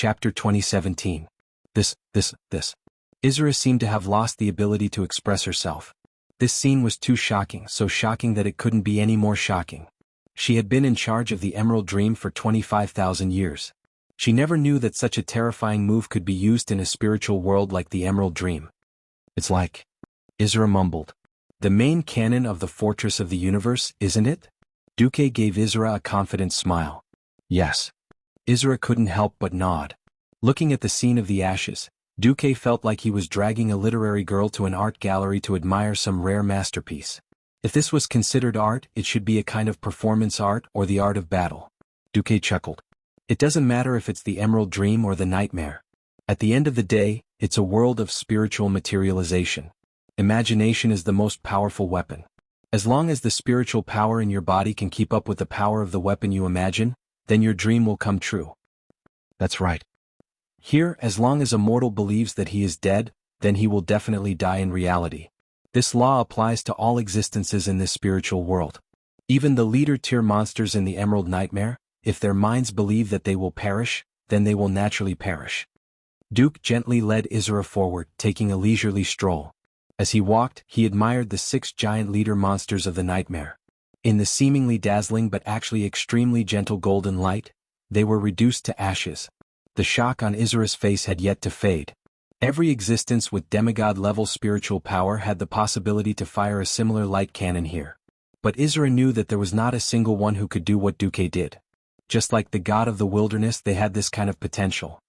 Chapter 2017. This. Izura seemed to have lost the ability to express herself. This scene was too shocking, so shocking that it couldn't be any more shocking. She had been in charge of the Emerald Dream for 25,000 years. She never knew that such a terrifying move could be used in a spiritual world like the Emerald Dream. It's like, Izura mumbled, the main cannon of the Fortress of the Universe, isn't it? Duque gave Izura a confident smile. Yes. Izura couldn't help but nod. Looking at the scene of the ashes, Duque felt like he was dragging a literary girl to an art gallery to admire some rare masterpiece. If this was considered art, it should be a kind of performance art or the art of battle. Duque chuckled. It doesn't matter if it's the Emerald Dream or the Nightmare. At the end of the day, it's a world of spiritual materialization. Imagination is the most powerful weapon. As long as the spiritual power in your body can keep up with the power of the weapon you imagine, then your dream will come true. That's right. Here, as long as a mortal believes that he is dead, then he will definitely die in reality. This law applies to all existences in this spiritual world. Even the leader-tier monsters in the Emerald Nightmare, if their minds believe that they will perish, then they will naturally perish. Duke gently led Izura forward, taking a leisurely stroll. As he walked, he admired the 6 giant leader monsters of the nightmare. In the seemingly dazzling but actually extremely gentle golden light, they were reduced to ashes. The shock on Izura's face had yet to fade. Every existence with demigod-level spiritual power had the possibility to fire a similar light cannon here. But Izura knew that there was not a single one who could do what Duque did. Just like the god of the wilderness, they had this kind of potential.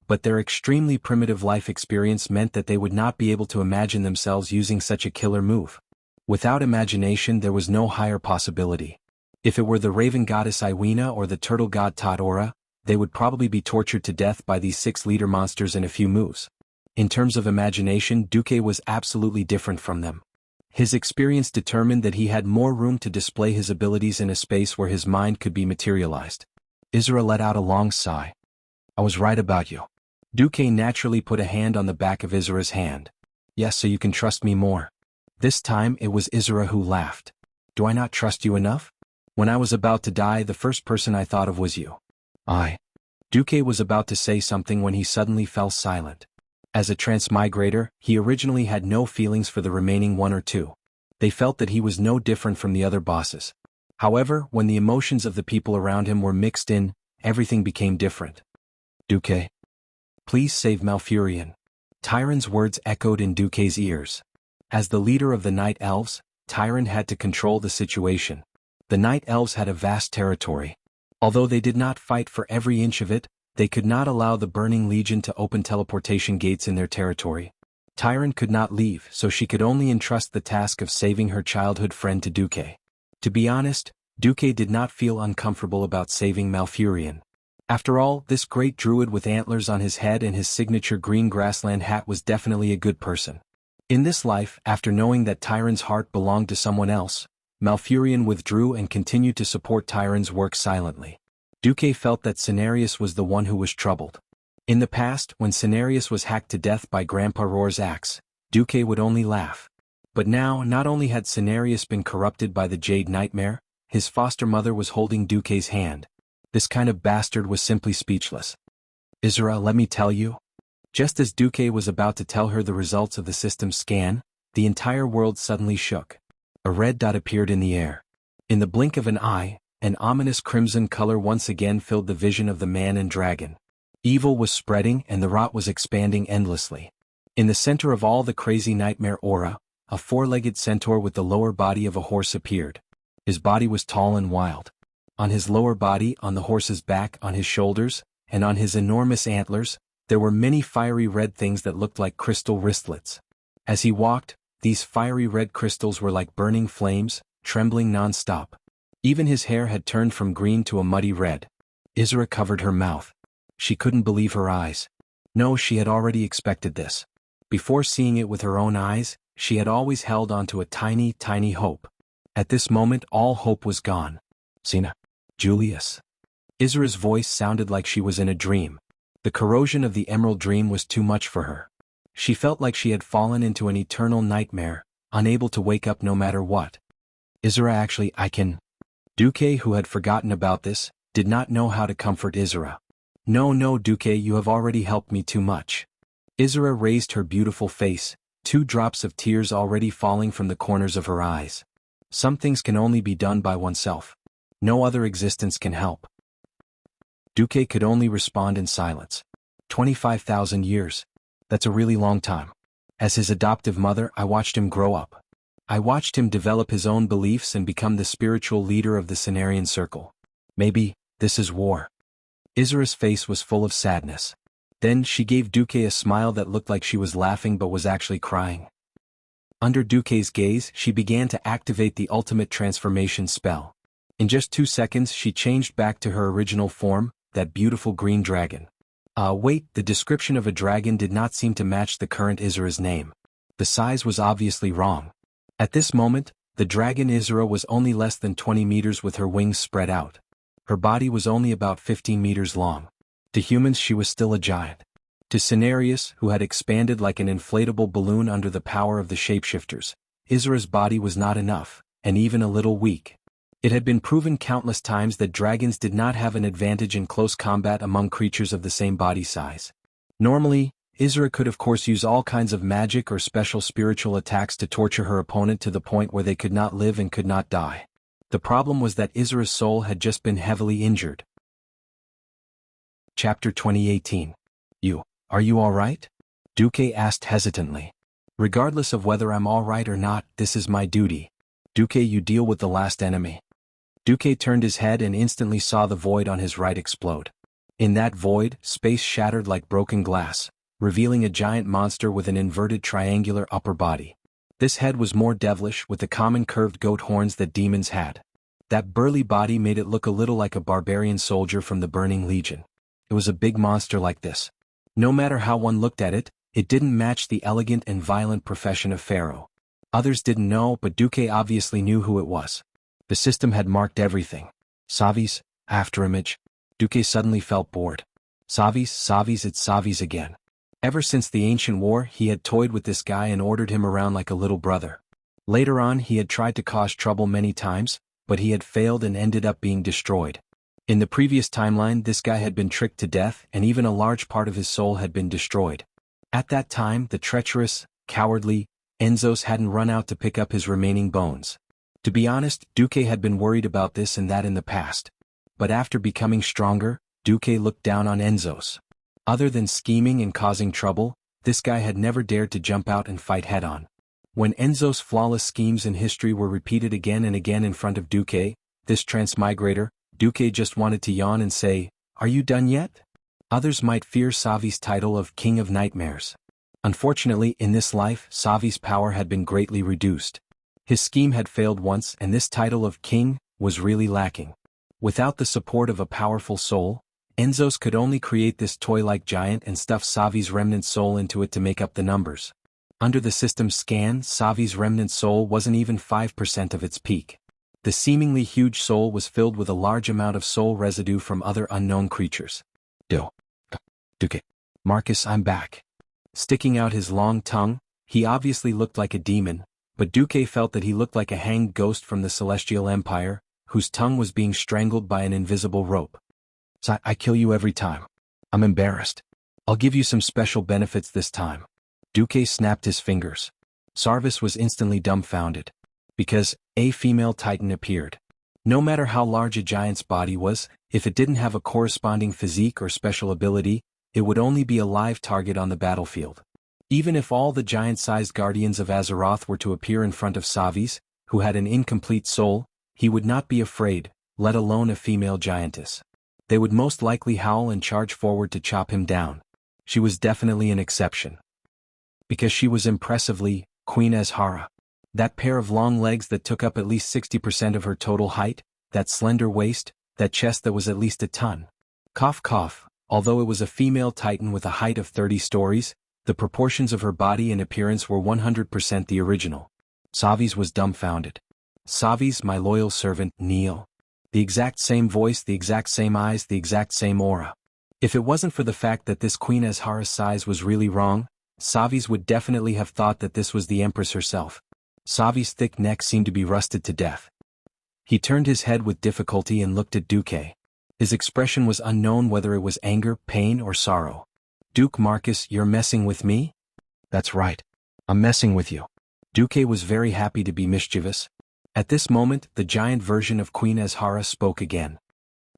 But their extremely primitive life experience meant that they would not be able to imagine themselves using such a killer move. Without imagination there was no higher possibility. If it were the raven goddess Iwina or the turtle god Tadora, they would probably be tortured to death by these 6 leader monsters in a few moves. In terms of imagination, Duque was absolutely different from them. His experience determined that he had more room to display his abilities in a space where his mind could be materialized. Izura let out a long sigh. I was right about you. Duque naturally put a hand on the back of Izura's hand. Yes, so you can trust me more. This time it was Izura who laughed. Do I not trust you enough? When I was about to die, the first person I thought of was you. Duque was about to say something when he suddenly fell silent. As a transmigrator, he originally had no feelings for the remaining 1 or 2. They felt that he was no different from the other bosses. However, when the emotions of the people around him were mixed in, everything became different. Duque. Please save Malfurion. Tyron's words echoed in Duque's ears. As the leader of the Night Elves, Tyron had to control the situation. The Night Elves had a vast territory. Although they did not fight for every inch of it, they could not allow the Burning Legion to open teleportation gates in their territory. Tyron could not leave, so she could only entrust the task of saving her childhood friend to Duque. To be honest, Duque did not feel uncomfortable about saving Malfurion. After all, this great druid with antlers on his head and his signature green grassland hat was definitely a good person. In this life, after knowing that Tyron's heart belonged to someone else, Malfurion withdrew and continued to support Tyron's work silently. Duque felt that Cenarius was the one who was troubled. In the past, when Cenarius was hacked to death by Grandpa Roar's axe, Duque would only laugh. But now, not only had Cenarius been corrupted by the Jade Nightmare, his foster mother was holding Duque's hand. This kind of bastard was simply speechless. Izura, let me tell you. Just as Duque was about to tell her the results of the system's scan, the entire world suddenly shook. A red dot appeared in the air. In the blink of an eye, an ominous crimson color once again filled the vision of the man and dragon. Evil was spreading and the rot was expanding endlessly. In the center of all the crazy nightmare aura, a 4-legged centaur with the lower body of a horse appeared. His body was tall and wild. On his lower body, on the horse's back, on his shoulders, and on his enormous antlers, there were many fiery red things that looked like crystal wristlets. As he walked, these fiery red crystals were like burning flames, trembling non-stop. Even his hair had turned from green to a muddy red. Izura covered her mouth. She couldn't believe her eyes. No, she had already expected this. Before seeing it with her own eyes, she had always held on to a tiny, tiny hope. At this moment all hope was gone. Sina. Julius. Izura's voice sounded like she was in a dream. The corrosion of the Emerald Dream was too much for her. She felt like she had fallen into an eternal nightmare, unable to wake up no matter what. Izura, actually, I can... Duque, who had forgotten about this, did not know how to comfort Izura. No, no, Duque, you have already helped me too much. Isra raised her beautiful face, 2 drops of tears already falling from the corners of her eyes. Some things can only be done by oneself. No other existence can help. Duque could only respond in silence. 25,000 years. That's a really long time. As his adoptive mother, I watched him grow up. I watched him develop his own beliefs and become the spiritual leader of the Cenarian Circle. Maybe, this is war. Isra's face was full of sadness. Then she gave Duque a smile that looked like she was laughing but was actually crying. Under Duque's gaze, she began to activate the ultimate transformation spell. In just 2 seconds she changed back to her original form, that beautiful green dragon. Wait, the description of a dragon did not seem to match the current Isra's name. The size was obviously wrong. At this moment, the dragon Isra was only less than 20 meters with her wings spread out. Her body was only about 15 meters long. To humans she was still a giant. To Cenarius, who had expanded like an inflatable balloon under the power of the shapeshifters, Isra's body was not enough, and even a little weak. It had been proven countless times that dragons did not have an advantage in close combat among creatures of the same body size. Normally, Isra could of course use all kinds of magic or special spiritual attacks to torture her opponent to the point where they could not live and could not die. The problem was that Isra's soul had just been heavily injured. Chapter 2018. Are you alright? Duque asked hesitantly. Regardless of whether I'm alright or not, this is my duty. Duque, you deal with the last enemy. Duque turned his head and instantly saw the void on his right explode. In that void, space shattered like broken glass, revealing a giant monster with an inverted triangular upper body. This head was more devilish, with the common curved goat horns that demons had. That burly body made it look a little like a barbarian soldier from the Burning Legion. It was a big monster like this. No matter how one looked at it, it didn't match the elegant and violent profession of Pharaoh. Others didn't know, but Duque obviously knew who it was. The system had marked everything. Afterimage. Duque suddenly felt bored. It's Savis again. Ever since the ancient war, he had toyed with this guy and ordered him around like a little brother. Later on, he had tried to cause trouble many times, but he had failed and ended up being destroyed. In the previous timeline, this guy had been tricked to death, and even a large part of his soul had been destroyed. At that time, the treacherous, cowardly Enzos hadn't run out to pick up his remaining bones. To be honest, Duque had been worried about this and that in the past. But after becoming stronger, Duque looked down on Enzos. Other than scheming and causing trouble, this guy had never dared to jump out and fight head-on. When Enzo's flawless schemes in history were repeated again and again in front of Duque, this transmigrator, Duque just wanted to yawn and say, "Are you done yet?" Others might fear Savi's title of King of Nightmares. Unfortunately, in this life, Savi's power had been greatly reduced. His scheme had failed once, and this title of King was really lacking. Without the support of a powerful soul, Enzos could only create this toy-like giant and stuff Savi's remnant soul into it to make up the numbers. Under the system's scan, Savi's remnant soul wasn't even 5% of its peak. The seemingly huge soul was filled with a large amount of soul residue from other unknown creatures. Duque. Marcus, I'm back. Sticking out his long tongue, he obviously looked like a demon, but Duque felt that he looked like a hanged ghost from the Celestial Empire, whose tongue was being strangled by an invisible rope. I kill you every time. I'm embarrassed. I'll give you some special benefits this time. Duque snapped his fingers. Sarvis was instantly dumbfounded. Because a female titan appeared. No matter how large a giant's body was, if it didn't have a corresponding physique or special ability, it would only be a live target on the battlefield. Even if all the giant-sized guardians of Azeroth were to appear in front of Savis, who had an incomplete soul, he would not be afraid, let alone a female giantess. They would most likely howl and charge forward to chop him down. She was definitely an exception. Because she was impressively Queen Azhara. That pair of long legs that took up at least 60% of her total height, that slender waist, that chest that was at least a ton. Cough cough, although it was a female titan with a height of 30 stories, the proportions of her body and appearance were 100% the original. Savis was dumbfounded. Savis, my loyal servant, kneel. The exact same voice, the exact same eyes, the exact same aura. If it wasn't for the fact that this Queen Azhara's size was really wrong, Savis would definitely have thought that this was the Empress herself. Savi's thick neck seemed to be rusted to death. He turned his head with difficulty and looked at Duque. His expression was unknown, whether it was anger, pain, or sorrow. "Duke Marcus, you're messing with me?" "That's right. I'm messing with you." Duque was very happy to be mischievous. At this moment, the giant version of Queen Azhara spoke again.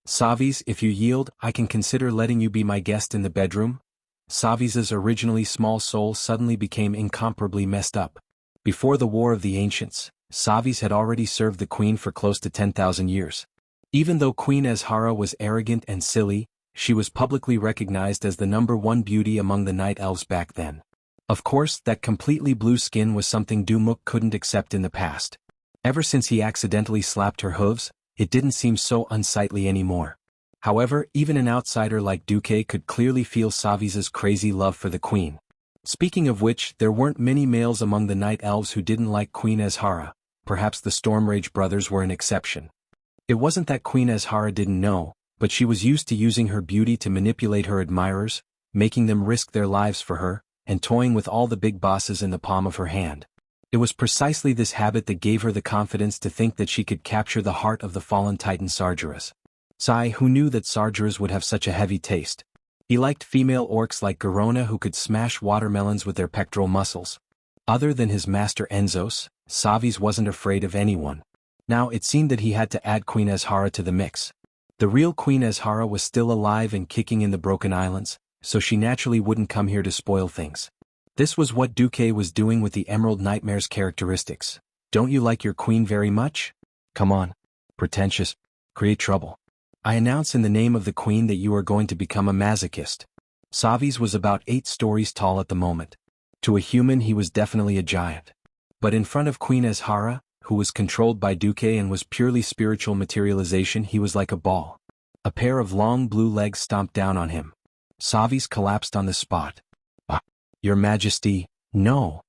"Savis, if you yield, I can consider letting you be my guest in the bedroom." Savis's originally small soul suddenly became incomparably messed up. Before the War of the Ancients, Savis had already served the queen for close to 10,000 years. Even though Queen Azhara was arrogant and silly, she was publicly recognized as the #1 beauty among the night elves back then. Of course, that completely blue skin was something Dumuk couldn't accept in the past. Ever since he accidentally slapped her hooves, it didn't seem so unsightly anymore. However, even an outsider like Duque could clearly feel Savis's crazy love for the queen. Speaking of which, there weren't many males among the night elves who didn't like Queen Azhara. Perhaps the Stormrage brothers were an exception. It wasn't that Queen Azhara didn't know, but she was used to using her beauty to manipulate her admirers, making them risk their lives for her, and toying with all the big bosses in the palm of her hand. It was precisely this habit that gave her the confidence to think that she could capture the heart of the fallen titan Sargeras. Sai, who knew that Sargeras would have such a heavy taste. He liked female orcs like Garona who could smash watermelons with their pectoral muscles. Other than his master Enzos, Savis wasn't afraid of anyone. Now it seemed that he had to add Queen Azhara to the mix. The real Queen Azhara was still alive and kicking in the Broken Islands, so she naturally wouldn't come here to spoil things. This was what Duque was doing with the Emerald Nightmare's characteristics. "Don't you like your queen very much? Come on. Pretentious. Create trouble. I announce in the name of the queen that you are going to become a masochist." Savis was about 8 stories tall at the moment. To a human he was definitely a giant. But in front of Queen Azhara, who was controlled by Duque and was purely spiritual materialization, he was like a ball. A pair of long blue legs stomped down on him. Savis collapsed on the spot. "Your Majesty, no."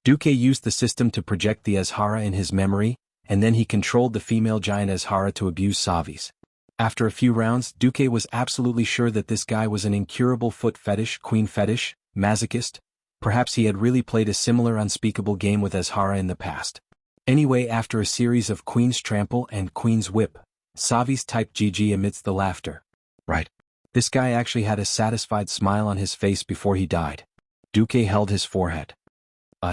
Duque used the system to project the Azhara in his memory, and then he controlled the female giant Azhara to abuse Savis. After a few rounds, Duque was absolutely sure that this guy was an incurable foot fetish, queen fetish, masochist. Perhaps he had really played a similar unspeakable game with Azhara in the past. Anyway, after a series of Queen's Trample and Queen's Whip, Savis typed GG amidst the laughter. Right. This guy actually had a satisfied smile on his face before he died. Duque held his forehead.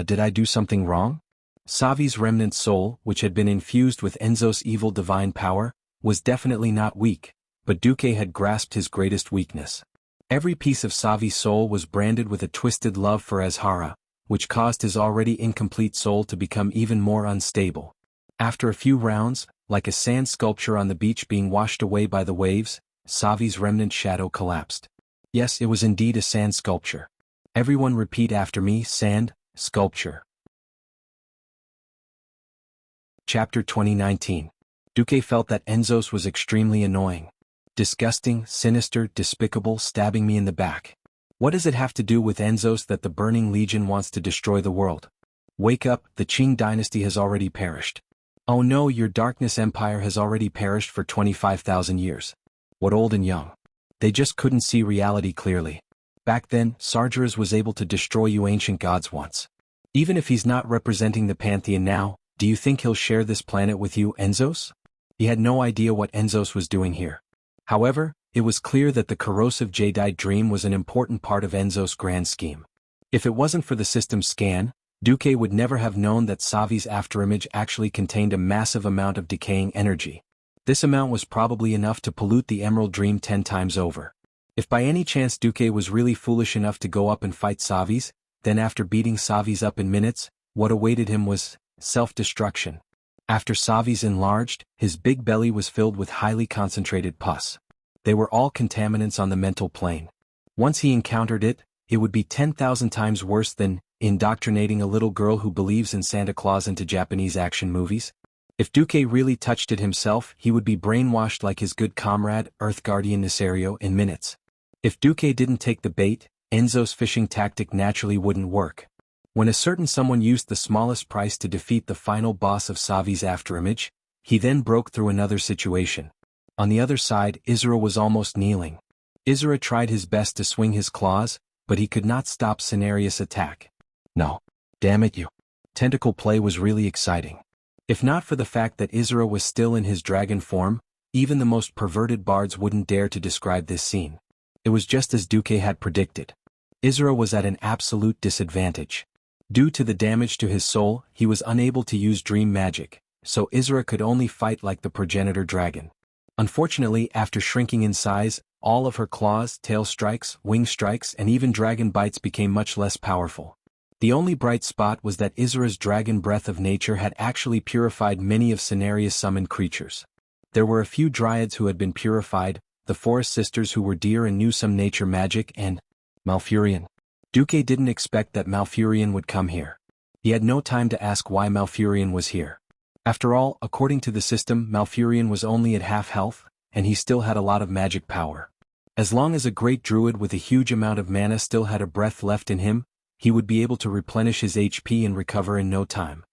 Did I do something wrong?" Savi's remnant soul, which had been infused with Enzo's evil divine power, was definitely not weak, but Duque had grasped his greatest weakness. Every piece of Savi's soul was branded with a twisted love for Azhara, which caused his already incomplete soul to become even more unstable. After a few rounds, like a sand sculpture on the beach being washed away by the waves, Savi's remnant shadow collapsed. Yes, it was indeed a sand sculpture. Everyone repeat after me: sand, sculpture. Chapter 2019. Duque felt that Enzos was extremely annoying. Disgusting, sinister, despicable, stabbing me in the back. What does it have to do with Enzos that the Burning Legion wants to destroy the world? Wake up, the Qing dynasty has already perished. Oh no, your darkness empire has already perished for 25,000 years. What old and young. They just couldn't see reality clearly. Back then, Sargeras was able to destroy you ancient gods once. Even if he's not representing the pantheon now, do you think he'll share this planet with you, Enzos? He had no idea what Enzos was doing here. However, it was clear that the corrosive jadeite dream was an important part of Enzos' grand scheme. If it wasn't for the system scan, Duque would never have known that Savi's afterimage actually contained a massive amount of decaying energy. This amount was probably enough to pollute the Emerald Dream 10 times over. If by any chance Duque was really foolish enough to go up and fight Savi's, then after beating Savi's up in minutes, what awaited him was self-destruction. After Savi's enlarged, his big belly was filled with highly concentrated pus. They were all contaminants on the mental plane. Once he encountered it, it would be 10,000 times worse than indoctrinating a little girl who believes in Santa Claus into Japanese action movies. If Duque really touched it himself, he would be brainwashed like his good comrade, Earth Guardian Nisario, in minutes. If Duque didn't take the bait, Enzo's fishing tactic naturally wouldn't work. When a certain someone used the smallest price to defeat the final boss of Savi's afterimage, he then broke through another situation. On the other side, Izura was almost kneeling. Izura tried his best to swing his claws, but he could not stop Cenarius' attack. No. Damn it, you. Tentacle play was really exciting. If not for the fact that Isra was still in his dragon form, even the most perverted bards wouldn't dare to describe this scene. It was just as Duque had predicted. Isra was at an absolute disadvantage. Due to the damage to his soul, he was unable to use dream magic, so Isra could only fight like the progenitor dragon. Unfortunately, after shrinking in size, all of her claws, tail strikes, wing strikes, and even dragon bites became much less powerful. The only bright spot was that Isra's dragon breath of nature had actually purified many of Cenarius' summoned creatures. There were a few dryads who had been purified, the forest sisters who were deer and knew some nature magic, and Malfurion. Duque didn't expect that Malfurion would come here. He had no time to ask why Malfurion was here. After all, according to the system, Malfurion was only at half health, and he still had a lot of magic power. As long as a great druid with a huge amount of mana still had a breath left in him, he would be able to replenish his HP and recover in no time.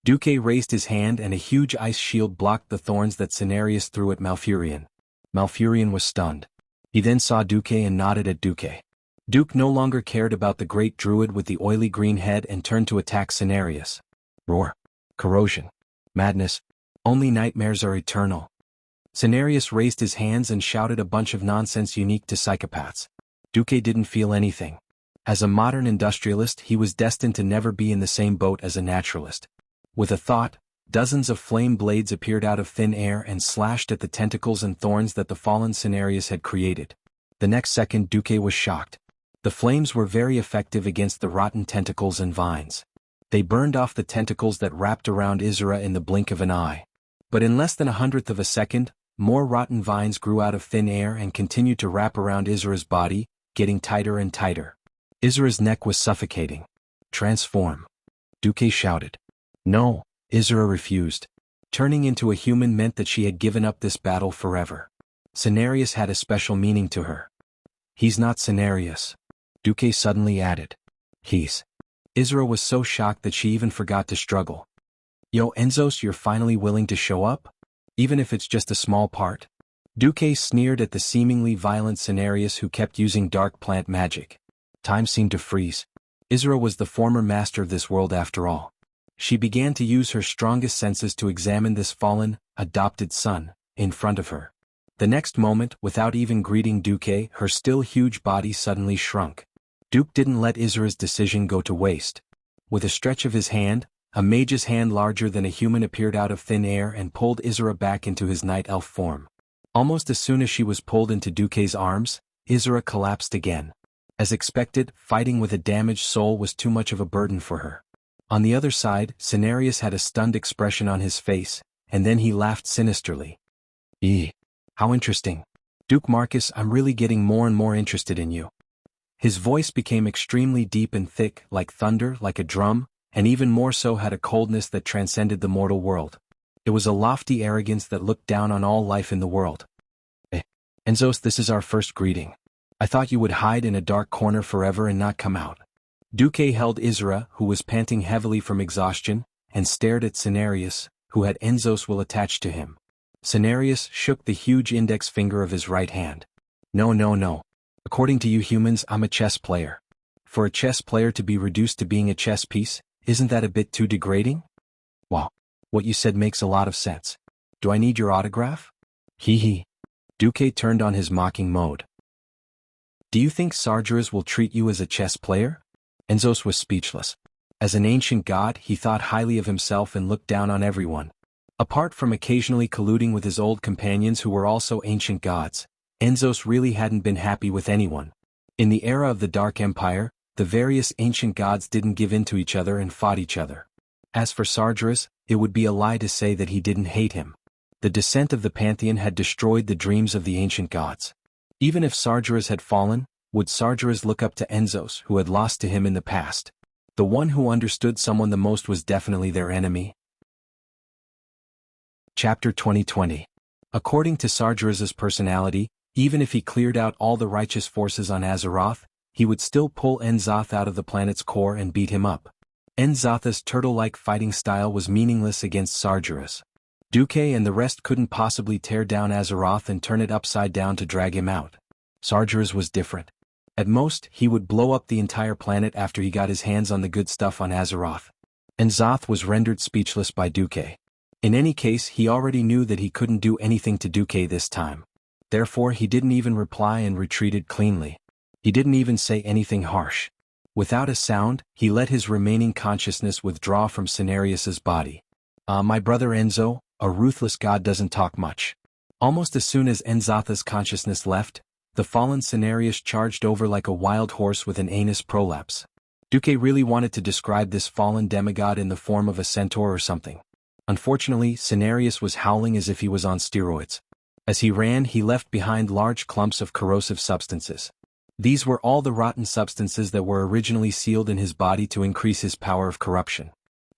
Duque raised his hand and a huge ice shield blocked the thorns that Cenarius threw at Malfurion. Malfurion was stunned. He then saw Duque and nodded at Duque. Duque no longer cared about the great druid with the oily green head and turned to attack Cenarius. Roar. Corrosion. Madness. Only nightmares are eternal. Cenarius raised his hands and shouted a bunch of nonsense unique to psychopaths. Duque didn't feel anything. As a modern industrialist, he was destined to never be in the same boat as a naturalist. With a thought, dozens of flame blades appeared out of thin air and slashed at the tentacles and thorns that the fallen Cenarius had created. The next second, Duque was shocked. The flames were very effective against the rotten tentacles and vines. They burned off the tentacles that wrapped around Isra in the blink of an eye. But in less than 1/100th of a second, more rotten vines grew out of thin air and continued to wrap around Isra's body, getting tighter and tighter. Isra's neck was suffocating. Transform. Duque shouted. No, Isra refused. Turning into a human meant that she had given up this battle forever. Cenarius had a special meaning to her. He's not Cenarius. Duque suddenly added. He's. Isra was so shocked that she even forgot to struggle. Yo Enzos, you're finally willing to show up? Even if it's just a small part? Duque sneered at the seemingly violent Cenarius who kept using dark plant magic. Time seemed to freeze. Isra was the former master of this world after all. She began to use her strongest senses to examine this fallen, adopted son, in front of her. The next moment, without even greeting Duque, her still huge body suddenly shrunk. Duque didn't let Isra's decision go to waste. With a stretch of his hand, a mage's hand larger than a human appeared out of thin air and pulled Isra back into his night elf form. Almost as soon as she was pulled into Duque's arms, Isra collapsed again. As expected, fighting with a damaged soul was too much of a burden for her. On the other side, Cenarius had a stunned expression on his face, and then he laughed sinisterly. How interesting. Duke Marcus, I'm really getting more and more interested in you. His voice became extremely deep and thick, like thunder, like a drum, and even more so had a coldness that transcended the mortal world. It was a lofty arrogance that looked down on all life in the world. Enzos, this is our first greeting. I thought you would hide in a dark corner forever and not come out. Duque held Isra, who was panting heavily from exhaustion, and stared at Cenarius, who had Enzos will attached to him. Cenarius shook the huge index finger of his right hand. No. According to you humans, I'm a chess player. For a chess player to be reduced to being a chess piece, isn't that a bit too degrading? Wow. What you said makes a lot of sense. Do I need your autograph? Hee. Duque turned on his mocking mode. Do you think Sargeras will treat you as a chess player? Enzos was speechless. As an ancient god, he thought highly of himself and looked down on everyone. Apart from occasionally colluding with his old companions who were also ancient gods, Enzos really hadn't been happy with anyone. In the era of the Dark Empire, the various ancient gods didn't give in to each other and fought each other. As for Sargeras, it would be a lie to say that he didn't hate him. The descent of the Pantheon had destroyed the dreams of the ancient gods. Even if Sargeras had fallen, would Sargeras look up to Enzos, who had lost to him in the past? The one who understood someone the most was definitely their enemy. Chapter 2020. According to Sargeras's personality, even if he cleared out all the righteous forces on Azeroth, he would still pull Enzoth out of the planet's core and beat him up. Enzoth's turtle-like fighting style was meaningless against Sargeras. Duque and the rest couldn't possibly tear down Azeroth and turn it upside down to drag him out. Sargeras was different. At most, he would blow up the entire planet after he got his hands on the good stuff on Azeroth. Enzoth was rendered speechless by Duque. In any case, he already knew that he couldn't do anything to Duque this time. Therefore he didn't even reply and retreated cleanly. He didn't even say anything harsh. Without a sound, he let his remaining consciousness withdraw from Cenarius's body. My brother Enzo, a ruthless god doesn't talk much. Almost as soon as Enzoth's consciousness left, the fallen Cenarius charged over like a wild horse with an anus prolapse. Duque really wanted to describe this fallen demigod in the form of a centaur or something. Unfortunately, Cenarius was howling as if he was on steroids. As he ran, he left behind large clumps of corrosive substances. These were all the rotten substances that were originally sealed in his body to increase his power of corruption.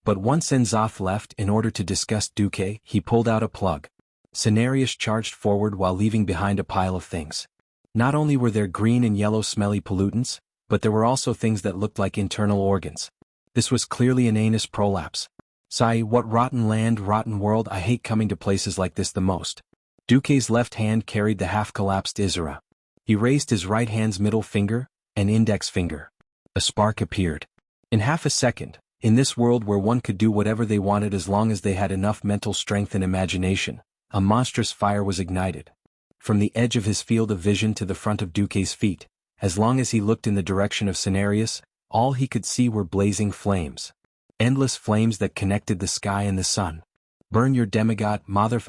But once Enzoth left in order to discuss Duque, he pulled out a plug. Cenarius charged forward while leaving behind a pile of things. Not only were there green and yellow smelly pollutants, but there were also things that looked like internal organs. This was clearly an anus prolapse. Sigh, what rotten land, rotten world, I hate coming to places like this the most. Duque's left hand carried the half-collapsed Isra. He raised his right hand's middle finger and index finger. A spark appeared. In half a second, in this world where one could do whatever they wanted as long as they had enough mental strength and imagination, a monstrous fire was ignited. From the edge of his field of vision to the front of Duque's feet, as long as he looked in the direction of Cenarius, all he could see were blazing flames. Endless flames that connected the sky and the sun. Burn your demigod, Motherf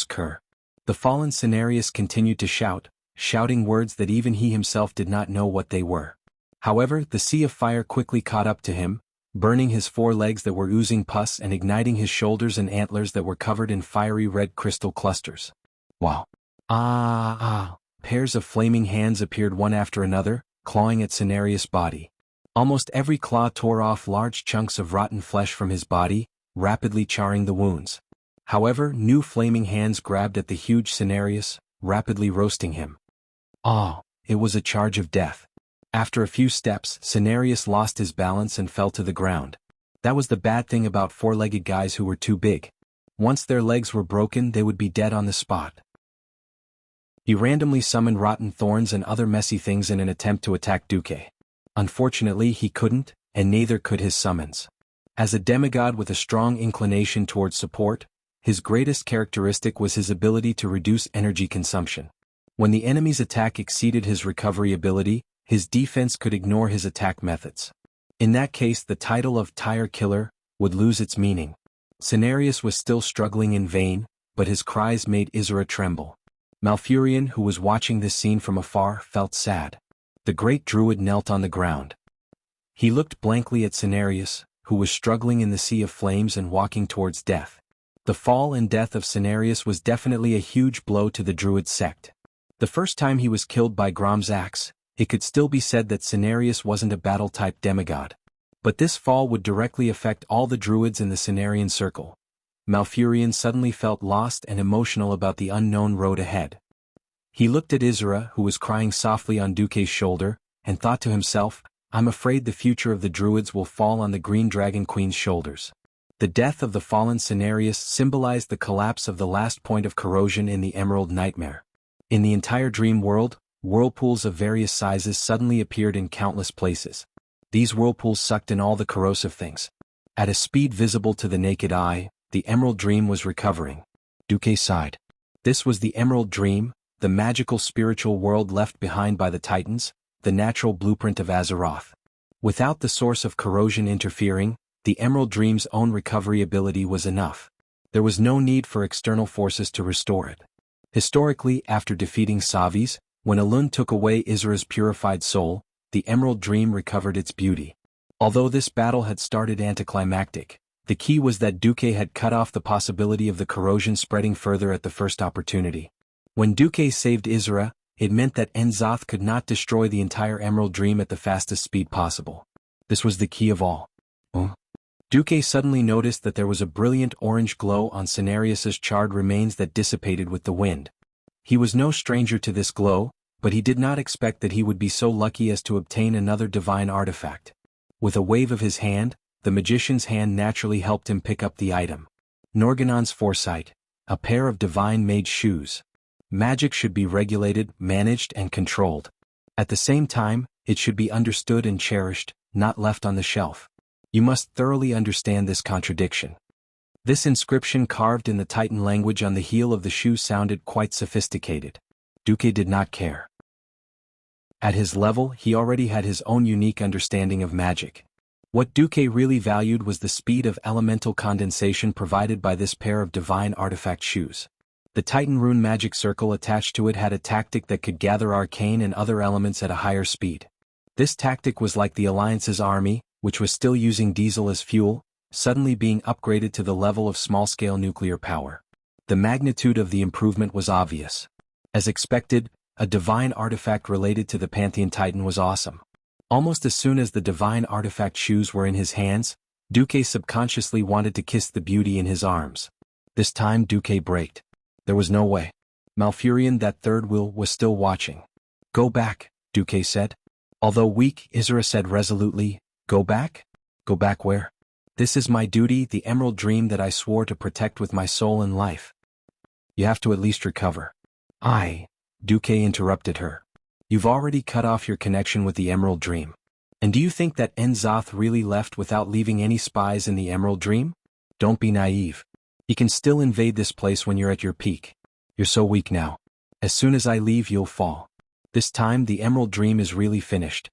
*Ker. The fallen Cenarius continued to shout, shouting words that even he himself did not know what they were. However, the sea of fire quickly caught up to him, burning his 4 legs that were oozing pus and igniting his shoulders and antlers that were covered in fiery red crystal clusters. Wow. Pairs of flaming hands appeared one after another, clawing at Cenarius' body. Almost every claw tore off large chunks of rotten flesh from his body, rapidly charring the wounds. However, new flaming hands grabbed at the huge Cenarius, rapidly roasting him. It was a charge of death. After a few steps, Cenarius lost his balance and fell to the ground. That was the bad thing about 4-legged guys who were too big. Once their legs were broken, they would be dead on the spot. He randomly summoned rotten thorns and other messy things in an attempt to attack Duque. Unfortunately, he couldn't, and neither could his summons. As a demigod with a strong inclination towards support, his greatest characteristic was his ability to reduce energy consumption. When the enemy's attack exceeded his recovery ability, his defense could ignore his attack methods. In that case, the title of Tire Killer would lose its meaning. Cenarius was still struggling in vain, but his cries made Isra tremble. Malfurion, who was watching this scene from afar, felt sad. The great druid knelt on the ground. He looked blankly at Cenarius, who was struggling in the sea of flames and walking towards death. The fall and death of Cenarius was definitely a huge blow to the druid sect. The first time he was killed by Grom's axe, it could still be said that Cenarius wasn't a battle-type demigod. But this fall would directly affect all the druids in the Cenarian circle. Malfurion suddenly felt lost and emotional about the unknown road ahead. He looked at Isra, who was crying softly on Duque's shoulder, and thought to himself, I'm afraid the future of the druids will fall on the Green Dragon Queen's shoulders. The death of the fallen Cenarius symbolized the collapse of the last point of corrosion in the Emerald Nightmare. In the entire dream world, whirlpools of various sizes suddenly appeared in countless places. These whirlpools sucked in all the corrosive things. At a speed visible to the naked eye, the Emerald Dream was recovering. Duque sighed. This was the Emerald Dream, the magical spiritual world left behind by the Titans, the natural blueprint of Azeroth. Without the source of corrosion interfering, the Emerald Dream's own recovery ability was enough. There was no need for external forces to restore it. Historically, after defeating Savis, when Elun took away Isra's purified soul, the Emerald Dream recovered its beauty. Although this battle had started anticlimactic, the key was that Duque had cut off the possibility of the corrosion spreading further at the first opportunity. When Duque saved Isra, it meant that Enzoth could not destroy the entire Emerald Dream at the fastest speed possible. This was the key of all. Duque suddenly noticed that there was a brilliant orange glow on Cenarius's charred remains that dissipated with the wind. He was no stranger to this glow, but he did not expect that he would be so lucky as to obtain another divine artifact. With a wave of his hand, the magician's hand naturally helped him pick up the item. Norganon's foresight, a pair of divine-made shoes. Magic should be regulated, managed, and controlled. At the same time, it should be understood and cherished, not left on the shelf. You must thoroughly understand this contradiction. This inscription carved in the Titan language on the heel of the shoe sounded quite sophisticated. Duque did not care. At his level, he already had his own unique understanding of magic. What Duque really valued was the speed of elemental condensation provided by this pair of divine artifact shoes. The Titan rune magic circle attached to it had a tactic that could gather arcane and other elements at a higher speed. This tactic was like the Alliance's army, which was still using diesel as fuel, suddenly being upgraded to the level of small-scale nuclear power. The magnitude of the improvement was obvious. As expected, a divine artifact related to the Pantheon Titan was awesome. Almost as soon as the divine artifact shoes were in his hands, Duque subconsciously wanted to kiss the beauty in his arms. This time Duque braked. There was no way. Malfurion, that third wheel, was still watching. "Go back," Duque said. Although weak, Isra said resolutely, "Go back? Go back where? This is my duty, the emerald dream that I swore to protect with my soul and life. You have to at least recover." Duque interrupted her. "You've already cut off your connection with the emerald dream. And do you think that Enzoth really left without leaving any spies in the emerald dream? Don't be naive. He can still invade this place when you're at your peak. You're so weak now. As soon as I leave, you'll fall. This time the emerald dream is really finished."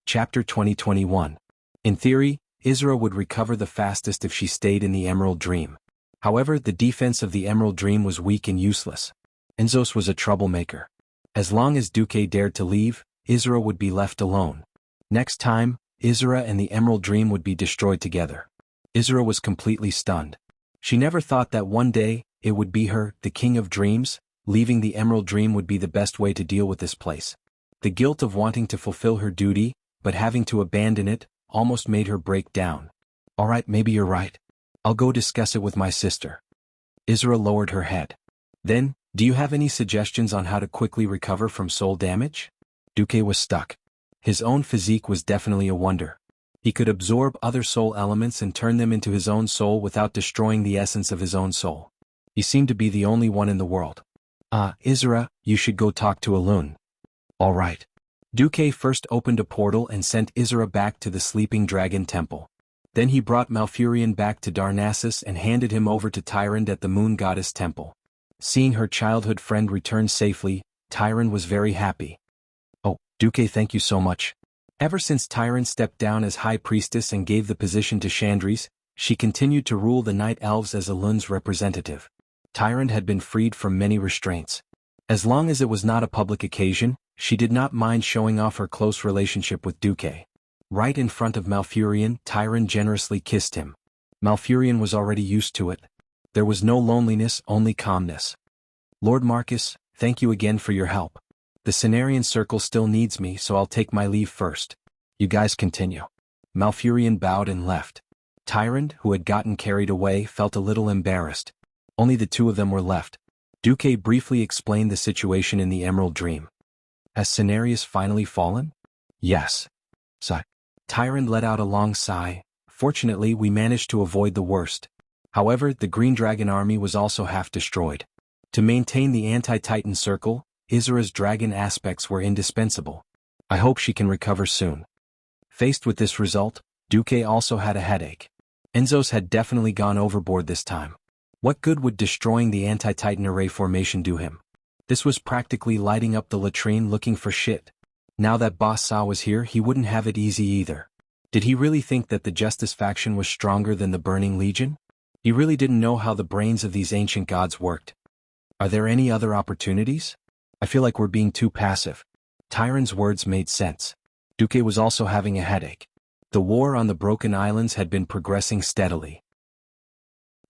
Chapter 2021. In theory, Isra would recover the fastest if she stayed in the emerald dream. However, the defense of the emerald dream was weak and useless. Enzos was a troublemaker. As long as Duque dared to leave, Isra would be left alone. Next time, Isra and the emerald dream would be destroyed together. Isra was completely stunned. She never thought that one day, it would be her, the king of dreams. Leaving the emerald dream would be the best way to deal with this place. The guilt of wanting to fulfill her duty, but having to abandon it, almost made her break down. "All right, maybe you're right. I'll go discuss it with my sister." Isra lowered her head. "Then, do you have any suggestions on how to quickly recover from soul damage?" Duque was stuck. His own physique was definitely a wonder. He could absorb other soul elements and turn them into his own soul without destroying the essence of his own soul. He seemed to be the only one in the world. Isra, you should go talk to Elune." "All right." Duque first opened a portal and sent Isra back to the Sleeping Dragon Temple. Then he brought Malfurion back to Darnassus and handed him over to Tyrande at the Moon Goddess Temple. Seeing her childhood friend return safely, Tyrande was very happy. "Oh, Duque, thank you so much." Ever since Tyrande stepped down as High Priestess and gave the position to Chandris, she continued to rule the Night Elves as Elune's representative. Tyrande had been freed from many restraints. As long as it was not a public occasion, she did not mind showing off her close relationship with Duque. Right in front of Malfurion, Tyrande generously kissed him. Malfurion was already used to it. There was no loneliness, only calmness. "Lord Marcus, thank you again for your help. The Cenarian Circle still needs me, so I'll take my leave first. You guys continue." Malfurion bowed and left. Tyrande, who had gotten carried away, felt a little embarrassed. Only the two of them were left. Duque briefly explained the situation in the Emerald Dream. "Has Cenarius finally fallen?" "Yes." Sigh. Tyrande let out a long sigh. "Fortunately, we managed to avoid the worst. However, the Green Dragon army was also half destroyed. To maintain the anti-Titan circle, Isra's dragon aspects were indispensable. I hope she can recover soon." Faced with this result, Duque also had a headache. Enzos had definitely gone overboard this time. What good would destroying the anti-Titan array formation do him? This was practically lighting up the latrine looking for shit. Now that Boss Sa was here, he wouldn't have it easy either. Did he really think that the Justice faction was stronger than the Burning Legion? He really didn't know how the brains of these ancient gods worked. Are there any other opportunities? I feel like we're being too passive. Tyrande's words made sense. Duque was also having a headache. The war on the Broken Islands had been progressing steadily.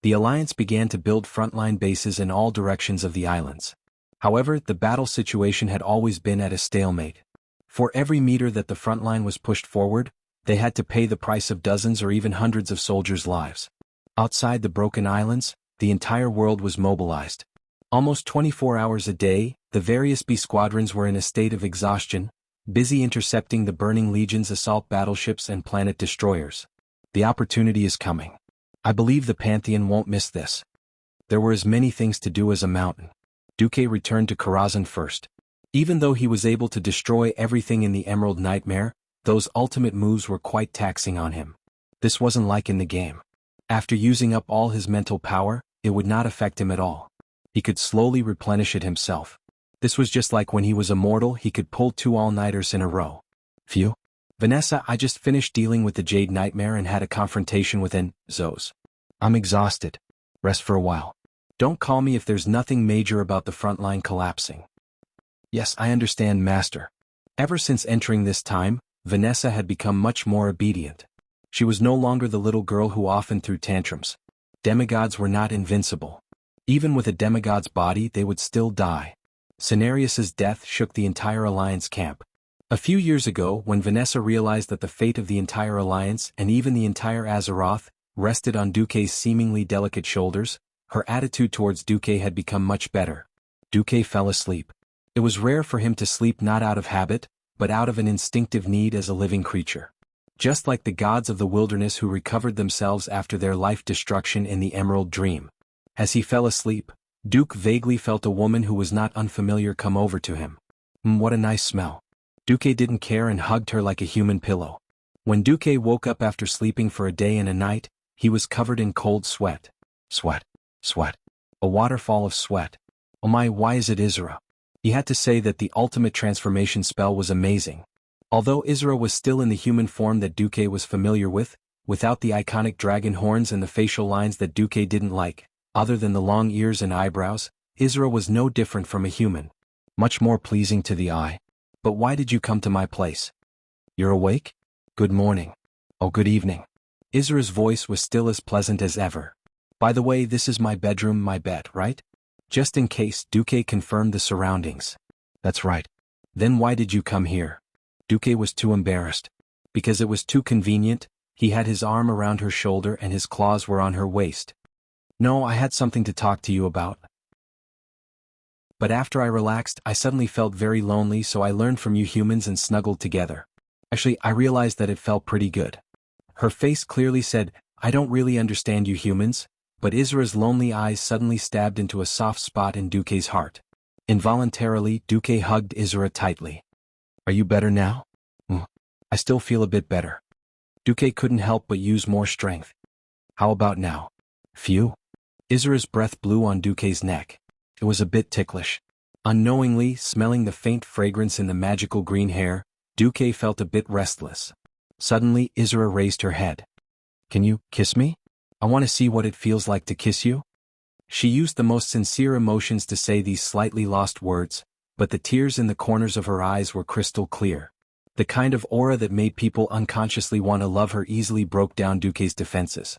The Alliance began to build frontline bases in all directions of the islands. However, the battle situation had always been at a stalemate. For every meter that the front line was pushed forward, they had to pay the price of dozens or even hundreds of soldiers' lives. Outside the Broken Islands, the entire world was mobilized. Almost 24 hours a day, the various B squadrons were in a state of exhaustion, busy intercepting the Burning Legion's assault battleships and planet destroyers. The opportunity is coming. I believe the Pantheon won't miss this. There were as many things to do as a mountain. Duque returned to Karazhan first. Even though he was able to destroy everything in the Emerald Nightmare, Those ultimate moves were quite taxing on him. This wasn't like in the game. After using up all his mental power, it would not affect him at all. He could slowly replenish it himself. This was just like when he was immortal, he could pull 2 all-nighters in a row. Phew. Vanessa, I just finished dealing with the Jade Nightmare and had a confrontation with Zos. I'm exhausted. Rest for a while. Don't call me if there's nothing major about the front line collapsing. Yes, I understand, Master. Ever since entering this time, Vanessa had become much more obedient. She was no longer the little girl who often threw tantrums. Demigods were not invincible. Even with a demigod's body, they would still die. Cenarius's death shook the entire Alliance camp. A few years ago, when Vanessa realized that the fate of the entire Alliance and even the entire Azeroth rested on Duque's seemingly delicate shoulders, her attitude towards Duque had become much better. Duque fell asleep. It was rare for him to sleep not out of habit, but out of an instinctive need as a living creature. Just like the gods of the wilderness who recovered themselves after their life destruction in the Emerald Dream. As he fell asleep, Duque vaguely felt a woman who was not unfamiliar come over to him. What a nice smell. Duque didn't care and hugged her like a human pillow. When Duque woke up after sleeping for a day and a night, he was covered in cold sweat. Sweat. Sweat. A waterfall of sweat. Oh my, why is it Isra? He had to say that the ultimate transformation spell was amazing. Although Isra was still in the human form that Duque was familiar with, without the iconic dragon horns and the facial lines that Duque didn't like, other than the long ears and eyebrows, Isra was no different from a human. Much more pleasing to the eye. But why did you come to my place? You're awake? Good morning. Oh, good evening. Isra's voice was still as pleasant as ever. By the way, this is my bedroom, my bed, right? Just in case, Duque confirmed the surroundings. That's right. Then why did you come here? Duque was too embarrassed. Because it was too convenient, he had his arm around her shoulder and his claws were on her waist. No, I had something to talk to you about. But after I relaxed, I suddenly felt very lonely, so I learned from you humans and snuggled together. Actually, I realized that it felt pretty good. Her face clearly said, I don't really understand you humans, but Isra's lonely eyes suddenly stabbed into a soft spot in Duque's heart. Involuntarily, Duque hugged Isra tightly. Are you better now? I still feel a bit better. Duque couldn't help but use more strength. How about now? Phew. Isra's breath blew on Duque's neck. It was a bit ticklish. Unknowingly, smelling the faint fragrance in the magical green hair, Duque felt a bit restless. Suddenly, Isra raised her head. Can you kiss me? I want to see what it feels like to kiss you. She used the most sincere emotions to say these slightly lost words, but the tears in the corners of her eyes were crystal clear. The kind of aura that made people unconsciously want to love her easily broke down Duque's defenses.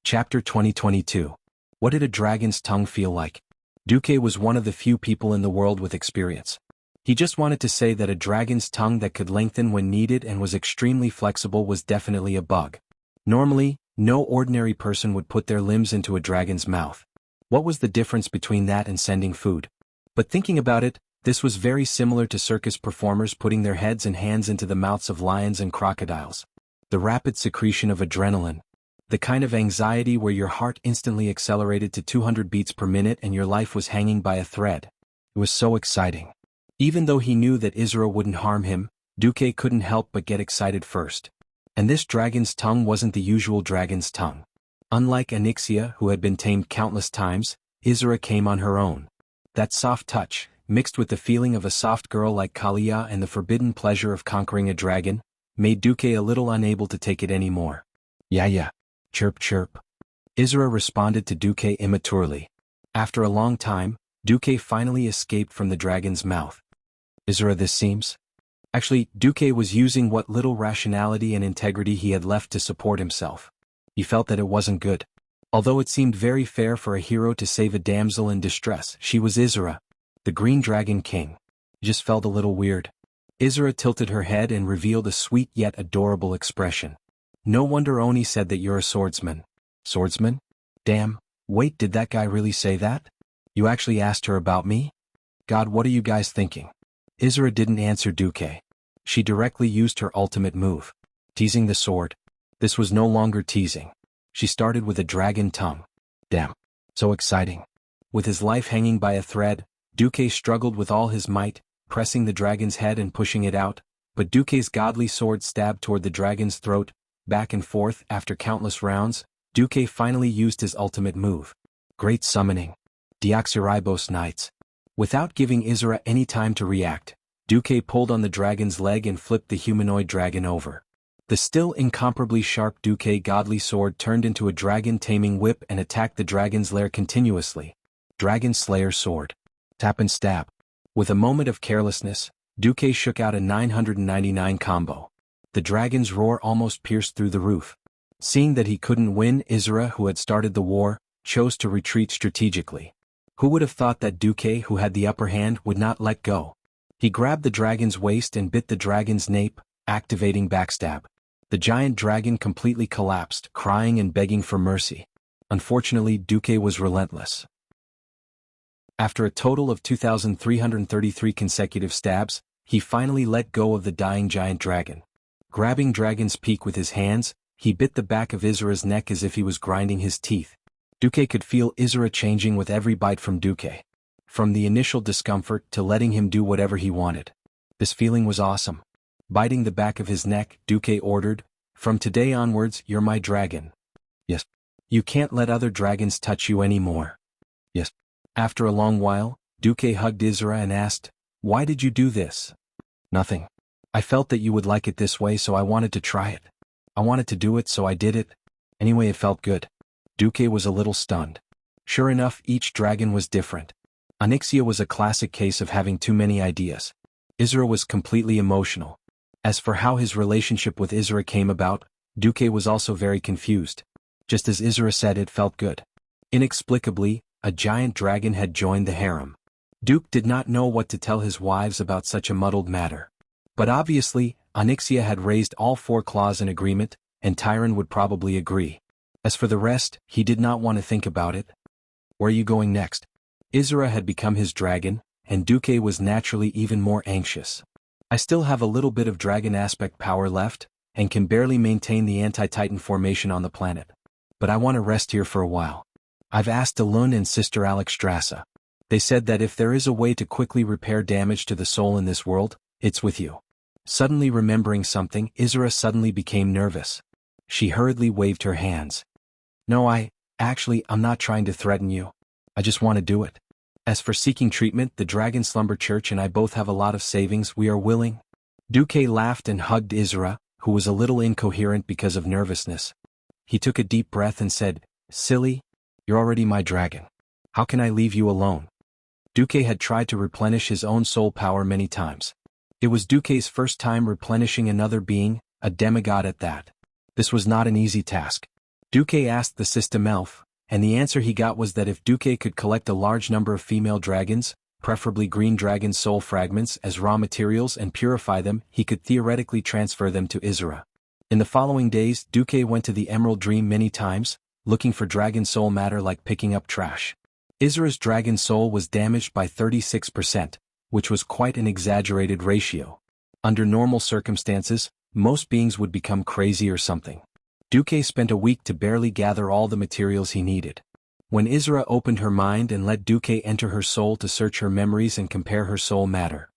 Chapter 2022. What did a dragon's tongue feel like? Duque was one of the few people in the world with experience. He just wanted to say that a dragon's tongue that could lengthen when needed and was extremely flexible was definitely a bug. Normally, no ordinary person would put their limbs into a dragon's mouth. What was the difference between that and sending food? But thinking about it, this was very similar to circus performers putting their heads and hands into the mouths of lions and crocodiles. The rapid secretion of adrenaline. The kind of anxiety where your heart instantly accelerated to 200 beats per minute and your life was hanging by a thread. It was so exciting. Even though he knew that Isra wouldn't harm him, Duque couldn't help but get excited first. And this dragon's tongue wasn't the usual dragon's tongue. Unlike Onyxia, who had been tamed countless times, Isra came on her own. That soft touch, mixed with the feeling of a soft girl like Kalia and the forbidden pleasure of conquering a dragon, made Duque a little unable to take it anymore. Yeah. Chirp chirp. Isra responded to Duque immaturely. After a long time, Duque finally escaped from the dragon's mouth. Isra, this seems? Actually, Duque was using what little rationality and integrity he had left to support himself. He felt that it wasn't good. Although it seemed very fair for a hero to save a damsel in distress, she was Isra, the Green Dragon King. It just felt a little weird. Isra tilted her head and revealed a sweet yet adorable expression. No wonder Oni said that you're a swordsman. Swordsman? Damn, wait, did that guy really say that? You actually asked her about me? God, what are you guys thinking? Isra didn't answer Duque. She directly used her ultimate move. Teasing the sword. This was no longer teasing. She started with a dragon tongue. Damn. So exciting. With his life hanging by a thread, Duque struggled with all his might, pressing the dragon's head and pushing it out, but Duke's godly sword stabbed toward the dragon's throat. Back and forth after countless rounds, Duke finally used his ultimate move. Great Summoning. Deoxyribos Knights. Without giving Izura any time to react, Duke pulled on the dragon's leg and flipped the humanoid dragon over. The still incomparably sharp Duke godly sword turned into a dragon-taming whip and attacked the dragon's lair continuously. Dragon Slayer Sword. Tap and stab. With a moment of carelessness, Duke shook out a 999 combo. The dragon's roar almost pierced through the roof. Seeing that he couldn't win, Izura, who had started the war, chose to retreat strategically. Who would have thought that Duke, who had the upper hand, would not let go? He grabbed the dragon's waist and bit the dragon's nape, activating backstab. The giant dragon completely collapsed, crying and begging for mercy. Unfortunately, Duke was relentless. After a total of 2,333 consecutive stabs, he finally let go of the dying giant dragon. Grabbing Dragon's Peak with his hands, he bit the back of Izura's neck as if he was grinding his teeth. Duke could feel Izura changing with every bite from Duke. From the initial discomfort to letting him do whatever he wanted. This feeling was awesome. Biting the back of his neck, Duke ordered, "From today onwards, you're my dragon." Yes. You can't let other dragons touch you anymore. Yes. After a long while, Duke hugged Izura and asked, "Why did you do this?" "Nothing. I felt that you would like it this way, so I wanted to try it. I wanted to do it, so I did it. Anyway, it felt good." Duke was a little stunned. Sure enough, each dragon was different. Onyxia was a classic case of having too many ideas. Izura was completely emotional. As for how his relationship with Izura came about, Duke was also very confused. Just as Izura said, it felt good. Inexplicably, a giant dragon had joined the harem. Duke did not know what to tell his wives about such a muddled matter. But obviously, Onyxia had raised all 4 claws in agreement, and Tyron would probably agree. As for the rest, he did not want to think about it. Where are you going next? Izura had become his dragon, and Duke was naturally even more anxious. I still have a little bit of dragon aspect power left, and can barely maintain the anti-Titan formation on the planet. But I want to rest here for a while. I've asked Alun and Sister Alexstrasza. They said that if there is a way to quickly repair damage to the soul in this world, it's with you. Suddenly remembering something, Izura suddenly became nervous. She hurriedly waved her hands. "No, I'm not trying to threaten you. I just want to do it. As for seeking treatment, the Dragon Slumber Church and I both have a lot of savings. We are willing." Duke laughed and hugged Izura, who was a little incoherent because of nervousness. He took a deep breath and said, "Silly, you're already my dragon. How can I leave you alone?" Duke had tried to replenish his own soul power many times. It was Duke's first time replenishing another being, a demigod at that. This was not an easy task. Duke asked the system elf, and the answer he got was that if Duke could collect a large number of female dragons, preferably green dragon soul fragments as raw materials and purify them, he could theoretically transfer them to Izura. In the following days, Duke went to the Emerald Dream many times, looking for dragon soul matter like picking up trash. Izura's dragon soul was damaged by 36%, which was quite an exaggerated ratio. Under normal circumstances, most beings would become crazy or something. Duke spent a week to barely gather all the materials he needed. When Izura opened her mind and let Duke enter her soul to search her memories and compare her soul matter.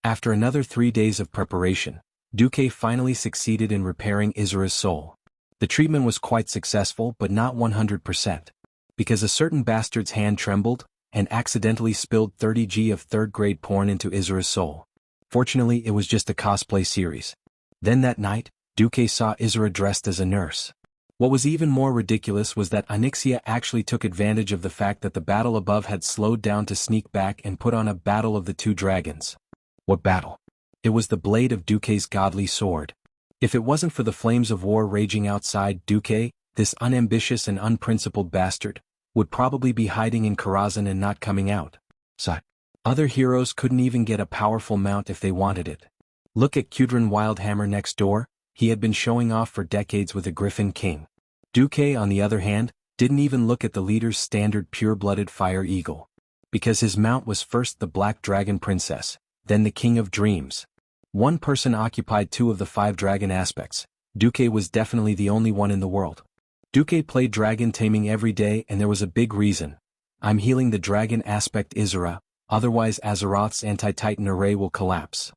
After another 3 days of preparation, Duke finally succeeded in repairing Izura's soul. The treatment was quite successful but not 100%. Because a certain bastard's hand trembled, and accidentally spilled 30 of third-grade porn into Izura's soul. Fortunately, it was just a cosplay series. Then that night, Duke saw Izura dressed as a nurse. What was even more ridiculous was that Onyxia actually took advantage of the fact that the battle above had slowed down to sneak back and put on a battle of the 2 dragons. What battle? It was the blade of Duke's godly sword. If it wasn't for the flames of war raging outside, Duke, this unambitious and unprincipled bastard, would probably be hiding in Karazhan and not coming out. So, other heroes couldn't even get a powerful mount if they wanted it. Look at Kudrin Wildhammer next door. He had been showing off for decades with a Griffin King. Duke, on the other hand, didn't even look at the leader's standard pure-blooded Fire Eagle. Because his mount was first the Black Dragon Princess, then the King of Dreams. One person occupied 2 of the 5 dragon aspects. Duke was definitely the only one in the world. Duke played dragon taming every day, and there was a big reason. I'm healing the dragon aspect Izura, otherwise Azeroth's anti-Titan array will collapse.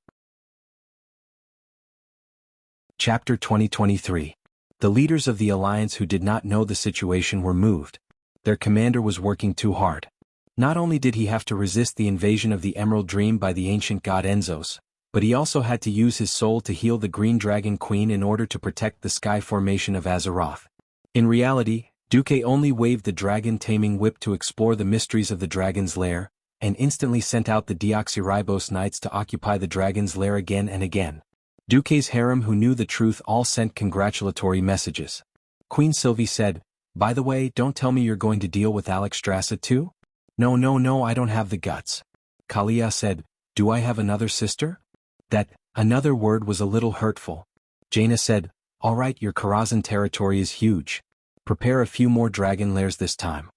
Chapter 2023. The leaders of the Alliance who did not know the situation were moved. Their commander was working too hard. Not only did he have to resist the invasion of the Emerald Dream by the ancient god Enzos, but he also had to use his soul to heal the Green Dragon Queen in order to protect the sky formation of Azeroth. In reality, Duque only waved the dragon-taming whip to explore the mysteries of the dragon's lair, and instantly sent out the Deoxyribos Knights to occupy the dragon's lair again and again. Duque's harem who knew the truth all sent congratulatory messages. Queen Sylvie said, "By the way, don't tell me you're going to deal with Alexstrasza too?" No, I don't have the guts." Kalia said, "Do I have another sister?" That another word was a little hurtful. Jaina said, "All right, your Karazhan territory is huge. Prepare a few more dragon lairs this time."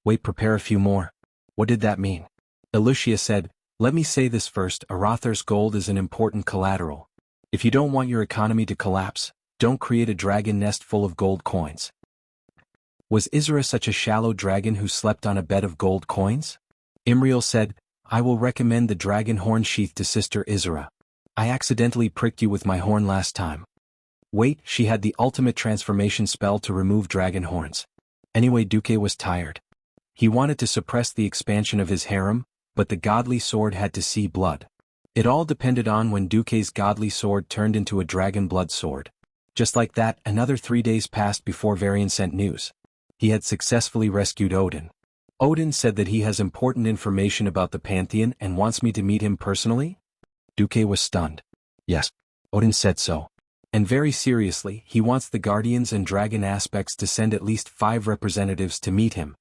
Wait, prepare a few more? What did that mean? Elucia said, "Let me say this first, Arathar's gold is an important collateral. If you don't want your economy to collapse, don't create a dragon nest full of gold coins." Was Isra such a shallow dragon who slept on a bed of gold coins? Imriel said, "I will recommend the dragon horn sheath to Sister Isra. I accidentally pricked you with my horn last time." Wait, she had the ultimate transformation spell to remove dragon horns. Anyway, Duque was tired. He wanted to suppress the expansion of his harem, but the godly sword had to see blood. It all depended on when Duque's godly sword turned into a dragon blood sword. Just like that, another 3 days passed before Varian sent news. He had successfully rescued Odin. Odin said that he has important information about the Pantheon and wants me to meet him personally? Duque was stunned. Yes, Odin said so. And very seriously, he wants the Guardians and Dragon aspects to send at least 5 representatives to meet him.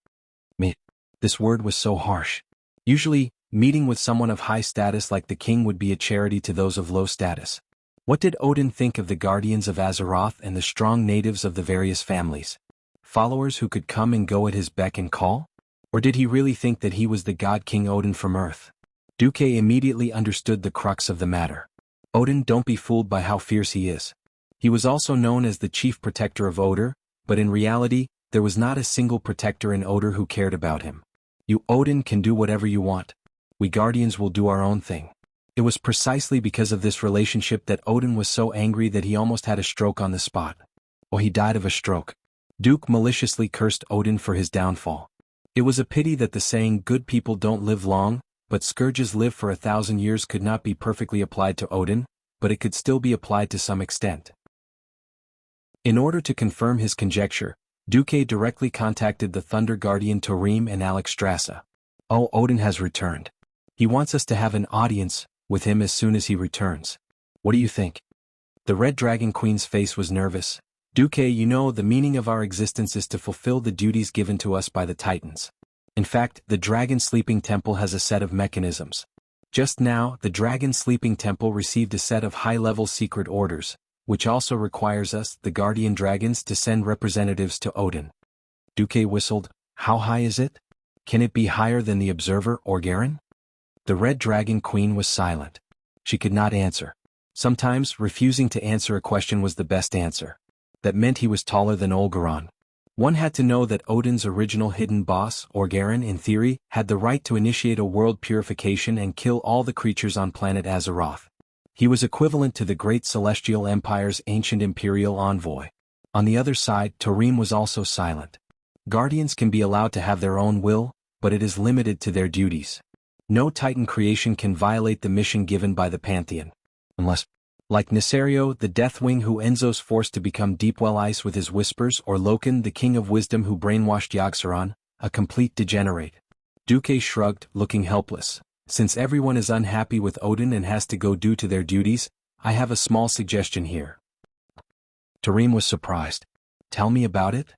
Meet. This word was so harsh. Usually, meeting with someone of high status like the king would be a charity to those of low status. What did Odin think of the Guardians of Azeroth and the strong natives of the various families? Followers who could come and go at his beck and call? Or did he really think that he was the god King Odin from Earth? Duque immediately understood the crux of the matter. Odin, don't be fooled by how fierce he is. He was also known as the chief protector of Odin, but in reality, there was not a single protector in Odin who cared about him. You Odin can do whatever you want. We Guardians will do our own thing. It was precisely because of this relationship that Odin was so angry that he almost had a stroke on the spot. Or he died of a stroke. Duke maliciously cursed Odin for his downfall. It was a pity that the saying "good people don't live long, but scourges live for 1,000 years" could not be perfectly applied to Odin, but it could still be applied to some extent. In order to confirm his conjecture, Duque directly contacted the Thunder Guardian Tarim and Alexstrasza. "Oh, Odin has returned. He wants us to have an audience with him as soon as he returns. What do you think?" The Red Dragon Queen's face was nervous. "Duque, you know, the meaning of our existence is to fulfill the duties given to us by the Titans. In fact, the Dragon Sleeping Temple has a set of mechanisms. Just now, the Dragon Sleeping Temple received a set of high-level secret orders, which also requires us, the Guardian Dragons, to send representatives to Odin." Duque whistled. "How high is it? Can it be higher than the Observer or Garen?" The Red Dragon Queen was silent. She could not answer. Sometimes, refusing to answer a question was the best answer. That meant he was taller than Olgaron. One had to know that Odin's original hidden boss, Orgaren in theory, had the right to initiate a world purification and kill all the creatures on planet Azeroth. He was equivalent to the great Celestial Empire's ancient imperial envoy. On the other side, Tarim was also silent. Guardians can be allowed to have their own will, but it is limited to their duties. No Titan creation can violate the mission given by the Pantheon. Unless, like Nesario, the Deathwing who Enzos forced to become Deepwell Ice with his whispers, or Loken, the King of Wisdom who brainwashed Yogg-Saron, a complete degenerate. Duque shrugged, looking helpless. "Since everyone is unhappy with Odin and has to go do to their duties, I have a small suggestion here." Tarim was surprised. "Tell me about it?"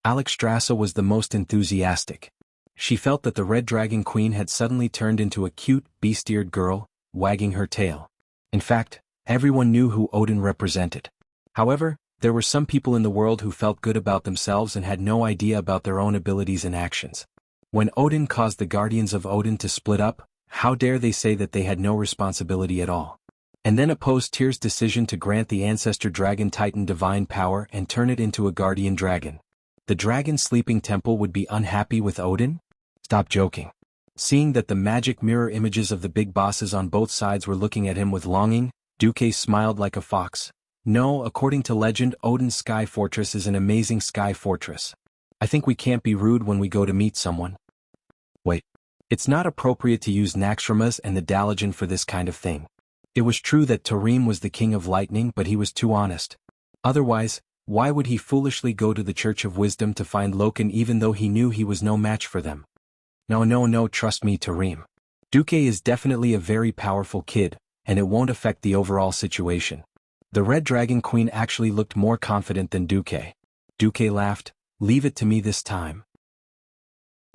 Alexstrasza was the most enthusiastic. She felt that the Red Dragon Queen had suddenly turned into a cute, beast-eared girl, wagging her tail. In fact, everyone knew who Odin represented. However, there were some people in the world who felt good about themselves and had no idea about their own abilities and actions. When Odin caused the Guardians of Odin to split up, how dare they say that they had no responsibility at all? And then opposed Tyr's decision to grant the Ancestor Dragon Titan divine power and turn it into a Guardian Dragon. The Dragon Sleeping Temple would be unhappy with Odin? Stop joking. Seeing that the magic mirror images of the big bosses on both sides were looking at him with longing, Duque smiled like a fox. No, according to legend, Odin's Sky Fortress is an amazing sky fortress. I think we can't be rude when we go to meet someone. Wait. It's not appropriate to use Naxxramas and the Dalajan for this kind of thing. It was true that Tarim was the king of lightning, but he was too honest. Otherwise, why would he foolishly go to the Church of Wisdom to find Loken even though he knew he was no match for them? No, trust me, Tarim. Duque is definitely a very powerful kid, and it won't affect the overall situation. The Red Dragon Queen actually looked more confident than Duque. Duque laughed. Leave it to me this time.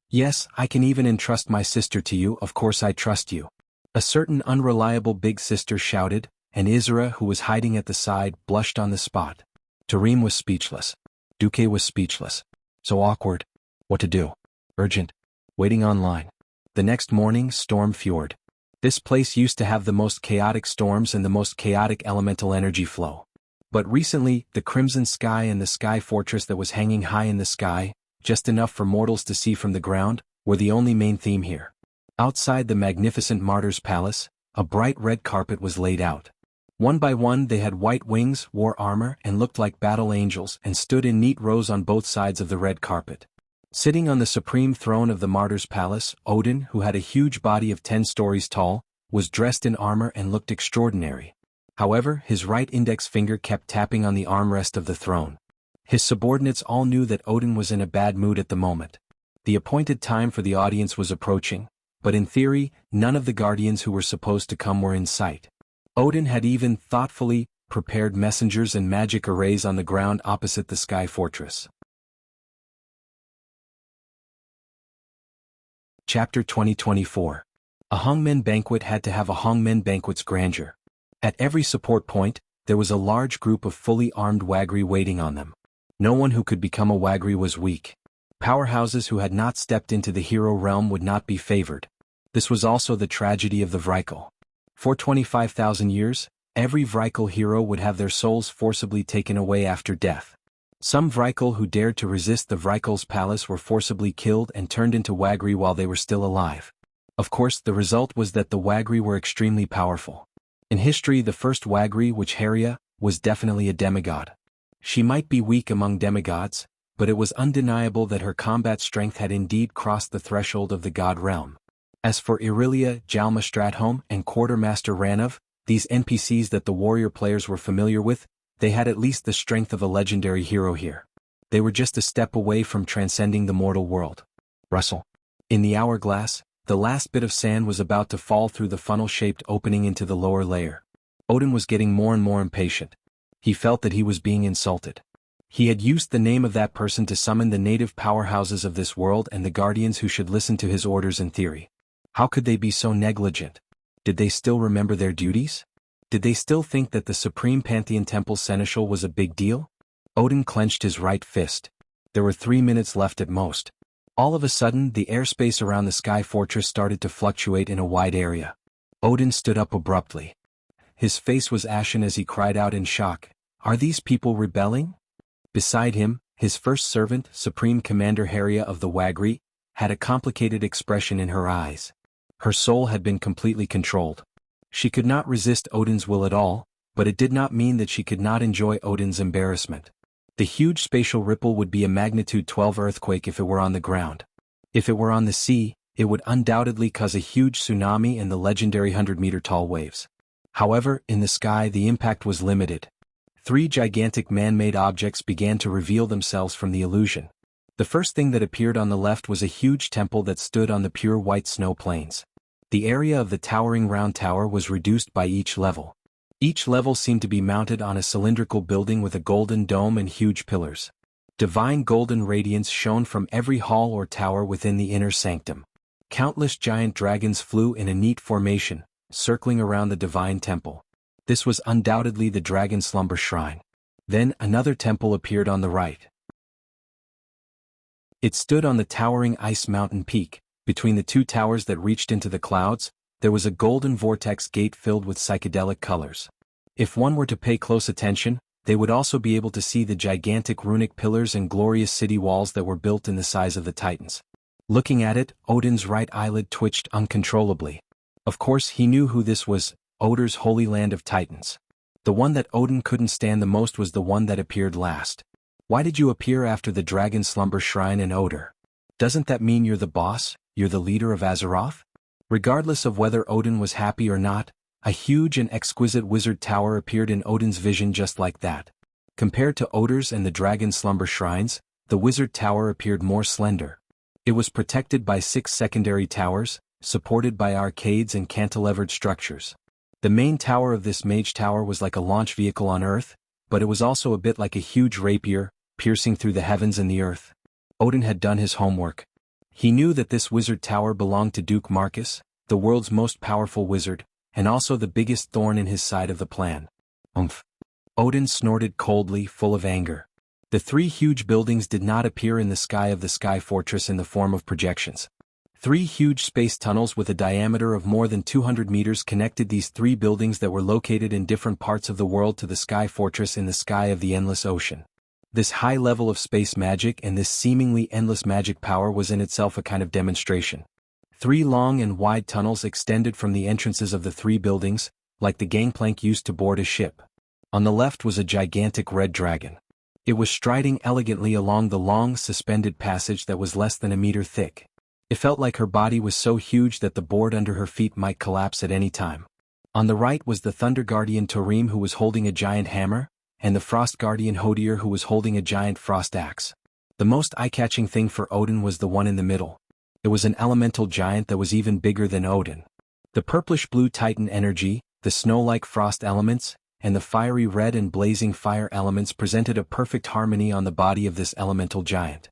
Yes, I can even entrust my sister to you, of course I trust you. A certain unreliable big sister shouted, and Isra, who was hiding at the side, blushed on the spot. Tarim was speechless. Duque was speechless. So awkward. What to do? Urgent. Waiting online. The next morning, Storm Fjord. This place used to have the most chaotic storms and the most chaotic elemental energy flow. But recently, the crimson sky and the sky fortress that was hanging high in the sky, just enough for mortals to see from the ground, were the only main theme here. Outside the magnificent Martyr's Palace, a bright red carpet was laid out. One by one they had white wings, wore armor, and looked like battle angels and stood in neat rows on both sides of the red carpet. Sitting on the supreme throne of the Martyr's Palace, Odin, who had a huge body of 10 stories tall, was dressed in armor and looked extraordinary. However, his right index finger kept tapping on the armrest of the throne. His subordinates all knew that Odin was in a bad mood at the moment. The appointed time for the audience was approaching, but in theory, none of the guardians who were supposed to come were in sight. Odin had even thoughtfully prepared messengers and magic arrays on the ground opposite the sky fortress. Chapter 2024. A Hongmen banquet had to have a Hongmen banquet's grandeur. At every support point, there was a large group of fully armed Wagri waiting on them. No one who could become a Wagri was weak. Powerhouses who had not stepped into the hero realm would not be favored. This was also the tragedy of the Vrykul. For 25,000 years, every Vrykul hero would have their souls forcibly taken away after death. Some Vrykul who dared to resist the Vrykul's palace were forcibly killed and turned into Wagri while they were still alive. Of course, the result was that the Wagri were extremely powerful. In history, the first Wagri, Wuxia, was definitely a demigod. She might be weak among demigods, but it was undeniable that her combat strength had indeed crossed the threshold of the god realm. As for Irelia, Jalma Stratholm, and Quartermaster Ranov, these NPCs that the warrior players were familiar with, they had at least the strength of a legendary hero here. They were just a step away from transcending the mortal world. Rustle. In the hourglass, the last bit of sand was about to fall through the funnel-shaped opening into the lower layer. Odin was getting more and more impatient. He felt that he was being insulted. He had used the name of that person to summon the native powerhouses of this world and the guardians who should listen to his orders in theory. How could they be so negligent? Did they still remember their duties? Did they still think that the Supreme Pantheon Temple Seneschal was a big deal? Odin clenched his right fist. There were 3 minutes left at most. All of a sudden, the airspace around the sky fortress started to fluctuate in a wide area. Odin stood up abruptly. His face was ashen as he cried out in shock, "Are these people rebelling?" Beside him, his first servant, Supreme Commander Heria of the Wagri, had a complicated expression in her eyes. Her soul had been completely controlled. She could not resist Odin's will at all, but it did not mean that she could not enjoy Odin's embarrassment. The huge spatial ripple would be a magnitude 12 earthquake if it were on the ground. If it were on the sea, it would undoubtedly cause a huge tsunami and the legendary 100-meter-tall waves. However, in the sky the impact was limited. 3 gigantic man-made objects began to reveal themselves from the illusion. The first thing that appeared on the left was a huge temple that stood on the pure white snow plains. The area of the towering round tower was reduced by each level. Each level seemed to be mounted on a cylindrical building with a golden dome and huge pillars. Divine golden radiance shone from every hall or tower within the inner sanctum. Countless giant dragons flew in a neat formation, circling around the divine temple. This was undoubtedly the Dragon Slumber Shrine. Then another temple appeared on the right. It stood on the towering ice mountain peak. Between the 2 towers that reached into the clouds, there was a golden vortex gate filled with psychedelic colors. If one were to pay close attention, they would also be able to see the gigantic runic pillars and glorious city walls that were built in the size of the Titans. Looking at it, Odin's right eyelid twitched uncontrollably. Of course he knew who this was, Odin's holy land of titans. The one that Odin couldn't stand the most was the one that appeared last. Why did you appear after the dragon slumber shrine in Odin? Doesn't that mean you're the boss, you're the leader of Azeroth? Regardless of whether Odin was happy or not, a huge and exquisite wizard tower appeared in Odin's vision just like that. Compared to Odin's and the dragon slumber shrines, the wizard tower appeared more slender. It was protected by 6 secondary towers, supported by arcades and cantilevered structures. The main tower of this mage tower was like a launch vehicle on Earth, but it was also a bit like a huge rapier, piercing through the heavens and the earth. Odin had done his homework. He knew that this wizard tower belonged to Duke Marcus, the world's most powerful wizard, and also the biggest thorn in his side of the plan. Umph. Odin snorted coldly, full of anger. The 3 huge buildings did not appear in the sky of the Sky Fortress in the form of projections. 3 huge space tunnels with a diameter of more than 200 meters connected these 3 buildings that were located in different parts of the world to the Sky Fortress in the sky of the endless ocean. This high level of space magic and this seemingly endless magic power was in itself a kind of demonstration. 3 long and wide tunnels extended from the entrances of the 3 buildings, like the gangplank used to board a ship. On the left was a gigantic red dragon. It was striding elegantly along the long suspended passage that was less than a meter thick. It felt like her body was so huge that the board under her feet might collapse at any time. On the right was the Thunder Guardian Tarim, who was holding a giant hammer, and the Frost Guardian Hodir, who was holding a giant frost axe. The most eye-catching thing for Odin was the one in the middle. It was an elemental giant that was even bigger than Odin. The purplish-blue Titan energy, the snow-like frost elements, and the fiery red and blazing fire elements presented a perfect harmony on the body of this elemental giant.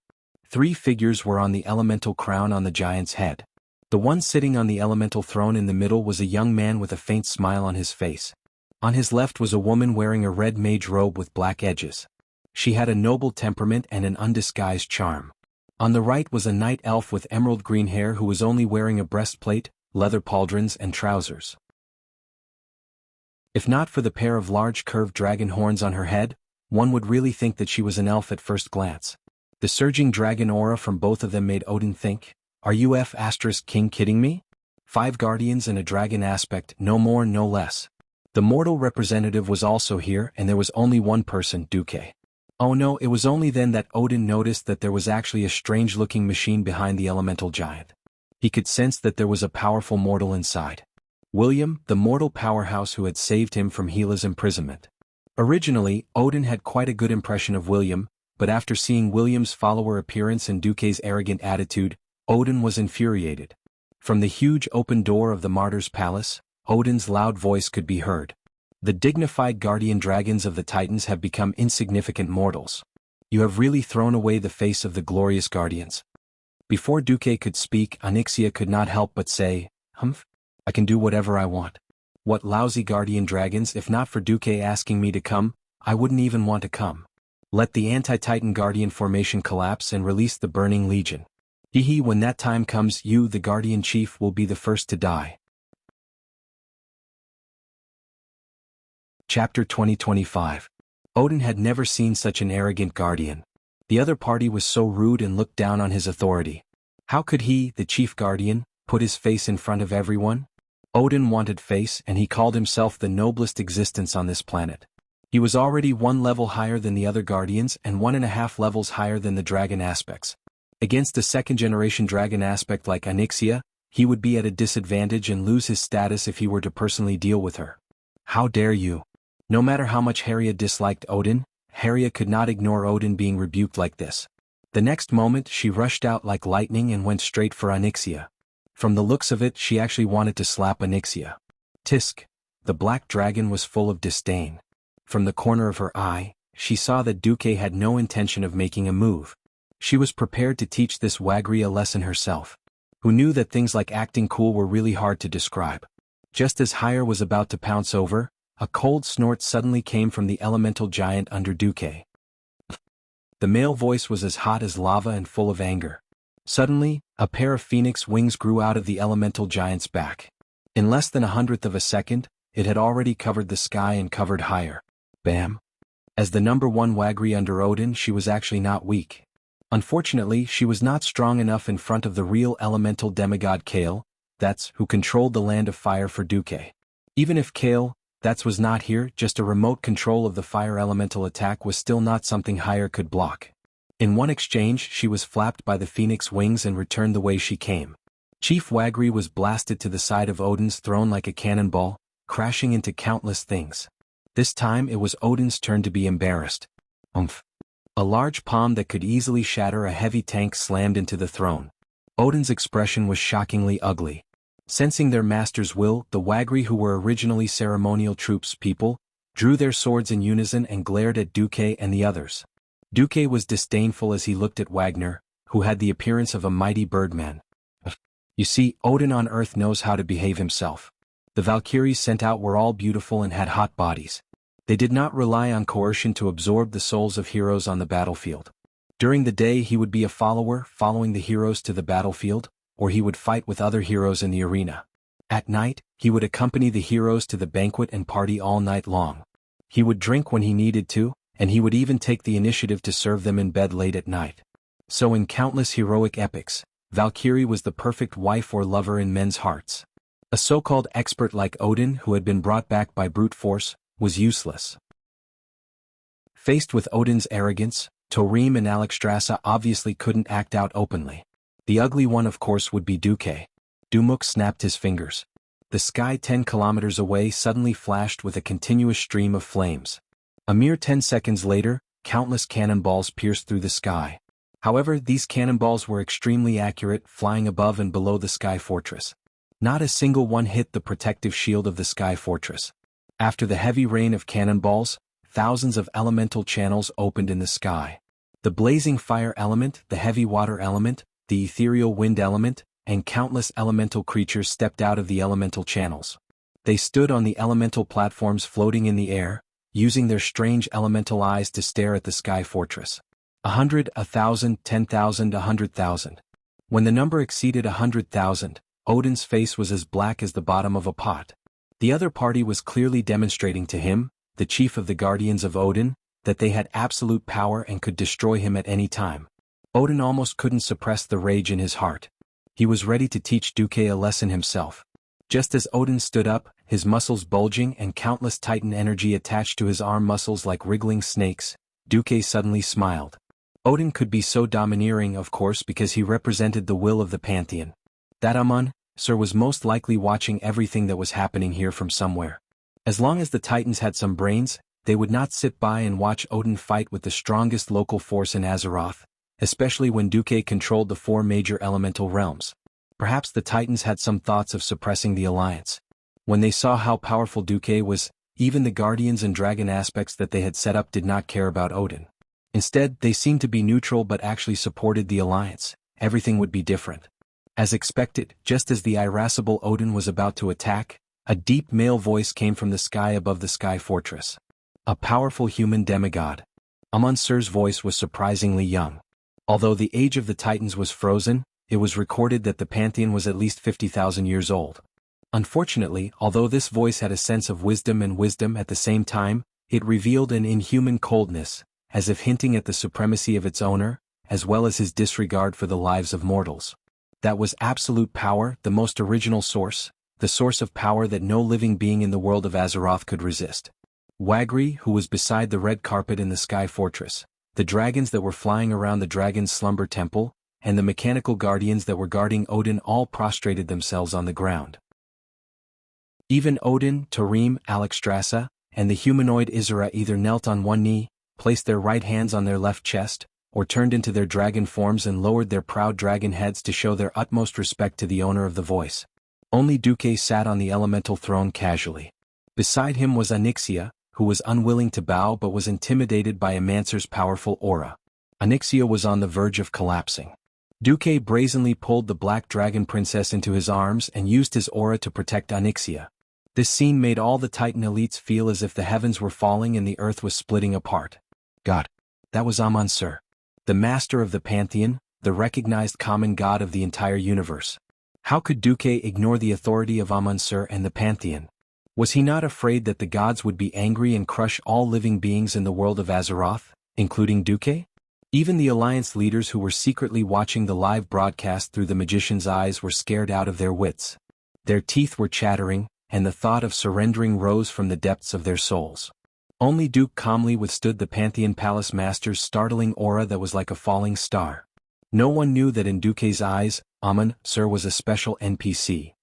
3 figures were on the elemental crown on the giant's head. The one sitting on the elemental throne in the middle was a young man with a faint smile on his face. On his left was a woman wearing a red mage robe with black edges. She had a noble temperament and an undisguised charm. On the right was a night elf with emerald green hair who was only wearing a breastplate, leather pauldrons and trousers. If not for the pair of large curved dragon horns on her head, one would really think that she was an elf at first glance. The surging dragon aura from both of them made Odin think, "Are you King kidding me? 5 guardians and a dragon aspect, no more no less." The mortal representative was also here, and there was only one person, Duque. Oh no, it was only then that Odin noticed that there was actually a strange-looking machine behind the elemental giant. He could sense that there was a powerful mortal inside. William, the mortal powerhouse who had saved him from Hela's imprisonment. Originally, Odin had quite a good impression of William, but after seeing William's follower appearance and Duque's arrogant attitude, Odin was infuriated. From the huge open door of the Martyr's Palace, Odin's loud voice could be heard. The dignified guardian dragons of the Titans have become insignificant mortals. You have really thrown away the face of the glorious guardians. Before Duque could speak, Onyxia could not help but say, "Humph. I can do whatever I want. What lousy guardian dragons, if not for Duque asking me to come, I wouldn't even want to come. Let the anti-Titan Guardian formation collapse and release the Burning Legion. Hehe, when that time comes, you, the Guardian Chief, will be the first to die." Chapter 2025. Odin had never seen such an arrogant guardian. The other party was so rude and looked down on his authority. How could he, the chief guardian, put his face in front of everyone? Odin wanted face, and he called himself the noblest existence on this planet. He was already 1 level higher than the other guardians and 1.5 levels higher than the dragon aspects. Against a second-generation dragon aspect like Onyxia, he would be at a disadvantage and lose his status if he were to personally deal with her. How dare you? No matter how much Heria disliked Odin, Heria could not ignore Odin being rebuked like this. The next moment she rushed out like lightning and went straight for Onyxia. From the looks of it, she actually wanted to slap Onyxia. Tisk. The black dragon was full of disdain. From the corner of her eye, she saw that Duque had no intention of making a move. She was prepared to teach this Wagri a lesson herself. Who knew that things like acting cool were really hard to describe. Just as Hyre was about to pounce over, a cold snort suddenly came from the elemental giant under Duque. The male voice was as hot as lava and full of anger. Suddenly, a pair of phoenix wings grew out of the elemental giant's back. In less than 1/100th of a second, it had already covered the sky and covered Hyre. Bam! As the number 1 Wagri under Odin, she was actually not weak. Unfortunately, she was not strong enough in front of the real elemental demigod Kale, that's who controlled the land of fire for Duque. Even if Kale, that's was not here, just a remote control of the fire elemental attack was still not something higher could block. In one exchange she was flapped by the phoenix wings and returned the way she came. Chief Wagri was blasted to the side of Odin's throne like a cannonball, crashing into countless things. This time it was Odin's turn to be embarrassed. Oomph. A large palm that could easily shatter a heavy tank slammed into the throne. Odin's expression was shockingly ugly. Sensing their master's will, the Wagri, who were originally ceremonial troops people, drew their swords in unison and glared at Duque and the others. Duque was disdainful as he looked at Wagner, who had the appearance of a mighty birdman. You see, Odin on Earth knows how to behave himself. The Valkyries sent out were all beautiful and had hot bodies. They did not rely on coercion to absorb the souls of heroes on the battlefield. During the day he would be a follower, following the heroes to the battlefield, or he would fight with other heroes in the arena. At night, he would accompany the heroes to the banquet and party all night long. He would drink when he needed to, and he would even take the initiative to serve them in bed late at night. So in countless heroic epics, Valkyrie was the perfect wife or lover in men's hearts. A so-called expert like Odin, who had been brought back by brute force, was useless. Faced with Odin's arrogance, Torim and Alexstrasza obviously couldn't act out openly. The ugly one of course would be Duque. Dumuk snapped his fingers. The sky 10 kilometers away suddenly flashed with a continuous stream of flames. A mere 10 seconds later, countless cannonballs pierced through the sky. However, these cannonballs were extremely accurate, flying above and below the sky fortress. Not a single one hit the protective shield of the sky fortress. After the heavy rain of cannonballs, thousands of elemental channels opened in the sky. The blazing fire element, the heavy water element, the ethereal wind element, and countless elemental creatures stepped out of the elemental channels. They stood on the elemental platforms floating in the air, using their strange elemental eyes to stare at the sky fortress. 100, 1,000, 10,000, 100,000. When the number exceeded 100,000, Odin's face was as black as the bottom of a pot. The other party was clearly demonstrating to him, the chief of the Guardians of Odin, that they had absolute power and could destroy him at any time. Odin almost couldn't suppress the rage in his heart. He was ready to teach Duque a lesson himself. Just as Odin stood up, his muscles bulging and countless titan energy attached to his arm muscles like wriggling snakes, Duque suddenly smiled. Odin could be so domineering, of course, because he represented the will of the pantheon. That Amun, sir, was most likely watching everything that was happening here from somewhere. As long as the Titans had some brains, they would not sit by and watch Odin fight with the strongest local force in Azeroth, especially when Duque controlled the 4 major elemental realms. Perhaps the Titans had some thoughts of suppressing the alliance. When they saw how powerful Duque was, even the Guardians and Dragon aspects that they had set up did not care about Odin. Instead, they seemed to be neutral but actually supported the alliance. Everything would be different. As expected, just as the irascible Odin was about to attack, a deep male voice came from the sky above the sky fortress. A powerful human demigod. Amun-Sur's voice was surprisingly young. Although the age of the Titans was frozen, it was recorded that the Pantheon was at least 50,000 years old. Unfortunately, although this voice had a sense of wisdom and wisdom at the same time, it revealed an inhuman coldness, as if hinting at the supremacy of its owner, as well as his disregard for the lives of mortals. That was absolute power, the most original source, the source of power that no living being in the world of Azeroth could resist. Wagri, who was beside the red carpet in the sky fortress, the dragons that were flying around the dragon's slumber temple, and the mechanical guardians that were guarding Odin all prostrated themselves on the ground. Even Odin, Torim, Alexstrasza, and the humanoid Isra either knelt on one knee, placed their right hands on their left chest, or turned into their dragon forms and lowered their proud dragon heads to show their utmost respect to the owner of the voice. Only Duque sat on the elemental throne casually. Beside him was Onyxia, who was unwilling to bow but was intimidated by Amancer's powerful aura. Onyxia was on the verge of collapsing. Duque brazenly pulled the black dragon princess into his arms and used his aura to protect Onyxia. This scene made all the Titan elites feel as if the heavens were falling and the earth was splitting apart. God. That was Amun-Sur. The master of the Pantheon, the recognized common god of the entire universe. How could Duque ignore the authority of Amun-Sur and the Pantheon? Was he not afraid that the gods would be angry and crush all living beings in the world of Azeroth, including Duque? Even the Alliance leaders who were secretly watching the live broadcast through the magician's eyes were scared out of their wits. Their teeth were chattering, and the thought of surrendering rose from the depths of their souls. Only Duke calmly withstood the Pantheon Palace Master's startling aura that was like a falling star. No one knew that in Duque's eyes, Amon, Sir, was a special NPC.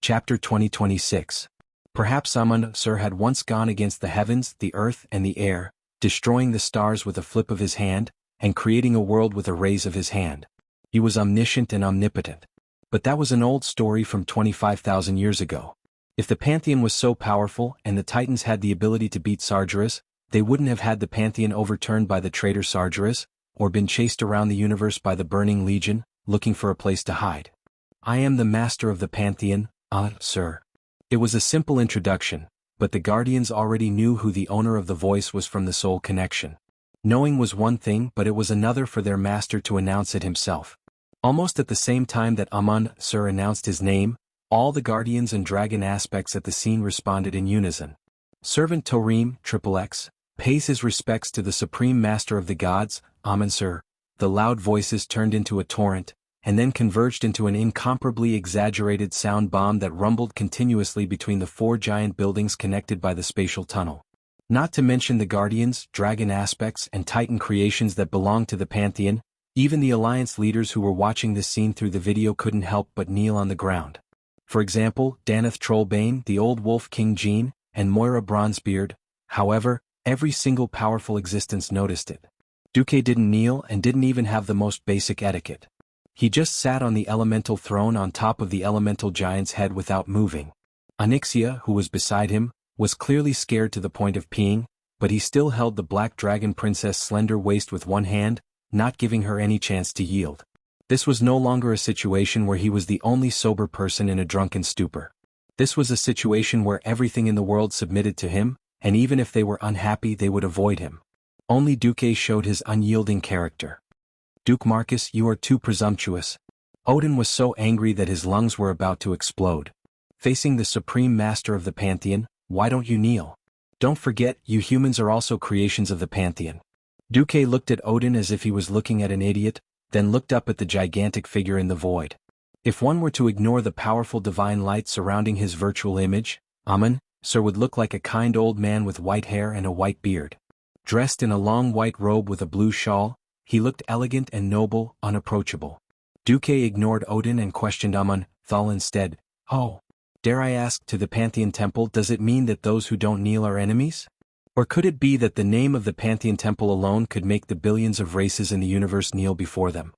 Chapter 2026. Perhaps Amon, Sir, had once gone against the heavens, the earth, and the air, destroying the stars with a flip of his hand, and creating a world with a raise of his hand. He was omniscient and omnipotent. But that was an old story from 25,000 years ago. If the Pantheon was so powerful and the Titans had the ability to beat Sargeras, they wouldn't have had the Pantheon overturned by the traitor Sargeras, or been chased around the universe by the Burning Legion, looking for a place to hide. I am the master of the Pantheon, Sir. It was a simple introduction, but the Guardians already knew who the owner of the voice was from the soul connection. Knowing was one thing, but it was another for their master to announce it himself. Almost at the same time that Amon, Sir, announced his name, all the Guardians and Dragon aspects at the scene responded in unison. Servant Torim, XXX, pays his respects to the Supreme Master of the Gods, Amon, Sir. The loud voices turned into a torrent, and then converged into an incomparably exaggerated sound bomb that rumbled continuously between the four giant buildings connected by the spatial tunnel. Not to mention the Guardians, Dragon aspects, and Titan creations that belonged to the Pantheon, even the Alliance leaders who were watching this scene through the video couldn't help but kneel on the ground. For example, Daneth Trollbane, the Old Wolf King Jean, and Moira Bronzebeard. However, every single powerful existence noticed it. Duque didn't kneel and didn't even have the most basic etiquette. He just sat on the elemental throne on top of the elemental giant's head without moving. Onyxia, who was beside him, was clearly scared to the point of peeing, but he still held the Black Dragon Princess' slender waist with one hand, not giving her any chance to yield. This was no longer a situation where he was the only sober person in a drunken stupor. This was a situation where everything in the world submitted to him, and even if they were unhappy they would avoid him. Only Duque showed his unyielding character. Duke Marcus, you are too presumptuous. Odin was so angry that his lungs were about to explode. Facing the Supreme Master of the Pantheon, why don't you kneel? Don't forget, you humans are also creations of the Pantheon. Duque looked at Odin as if he was looking at an idiot, then looked up at the gigantic figure in the void. If one were to ignore the powerful divine light surrounding his virtual image, Amon, Sir, would look like a kind old man with white hair and a white beard. Dressed in a long white robe with a blue shawl, he looked elegant and noble, unapproachable. Duque ignored Odin and questioned Amon, Thal instead. Oh, dare I ask, to the Pantheon Temple, does it mean that those who don't kneel are enemies? Or could it be that the name of the Pantheon Temple alone could make the billions of races in the universe kneel before them?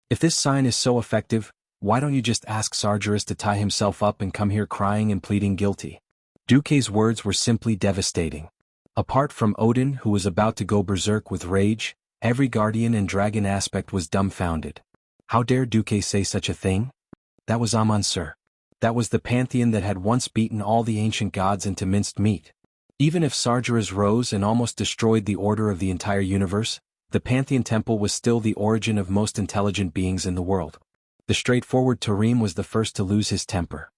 If this sign is so effective, why don't you just ask Sargeras to tie himself up and come here crying and pleading guilty? Duque's words were simply devastating. Apart from Odin, who was about to go berserk with rage, every Guardian and Dragon aspect was dumbfounded. How dare Duque say such a thing? That was Amon, Sir. That was the Pantheon that had once beaten all the ancient gods into minced meat. Even if Sargeras rose and almost destroyed the order of the entire universe, the Pantheon Temple was still the origin of most intelligent beings in the world. The straightforward Tarim was the first to lose his temper.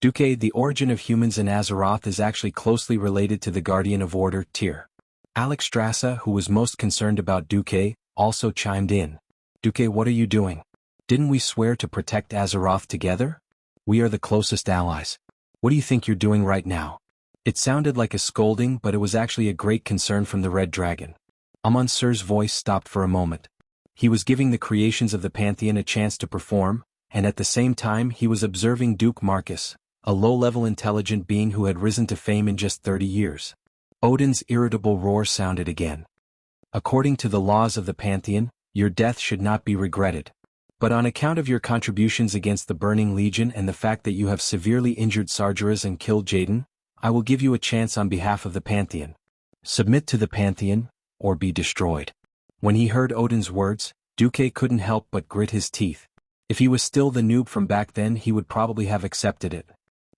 Duque, the origin of humans in Azeroth is actually closely related to the Guardian of Order, Tyr. Alex Strassa, who was most concerned about Duque, also chimed in. Duque, what are you doing? Didn't we swear to protect Azeroth together? We are the closest allies. What do you think you're doing right now? It sounded like a scolding, but it was actually a great concern from the Red Dragon. Amon Sir's voice stopped for a moment. He was giving the creations of the Pantheon a chance to perform, and at the same time he was observing Duke Marcus, a low-level intelligent being who had risen to fame in just 30 years. Odin's irritable roar sounded again. According to the laws of the Pantheon, your death should not be regretted. But on account of your contributions against the Burning Legion and the fact that you have severely injured Sargeras and killed Jaden, I will give you a chance on behalf of the Pantheon. Submit to the Pantheon, or be destroyed. When he heard Odin's words, Duque couldn't help but grit his teeth. If he was still the noob from back then, he would probably have accepted it.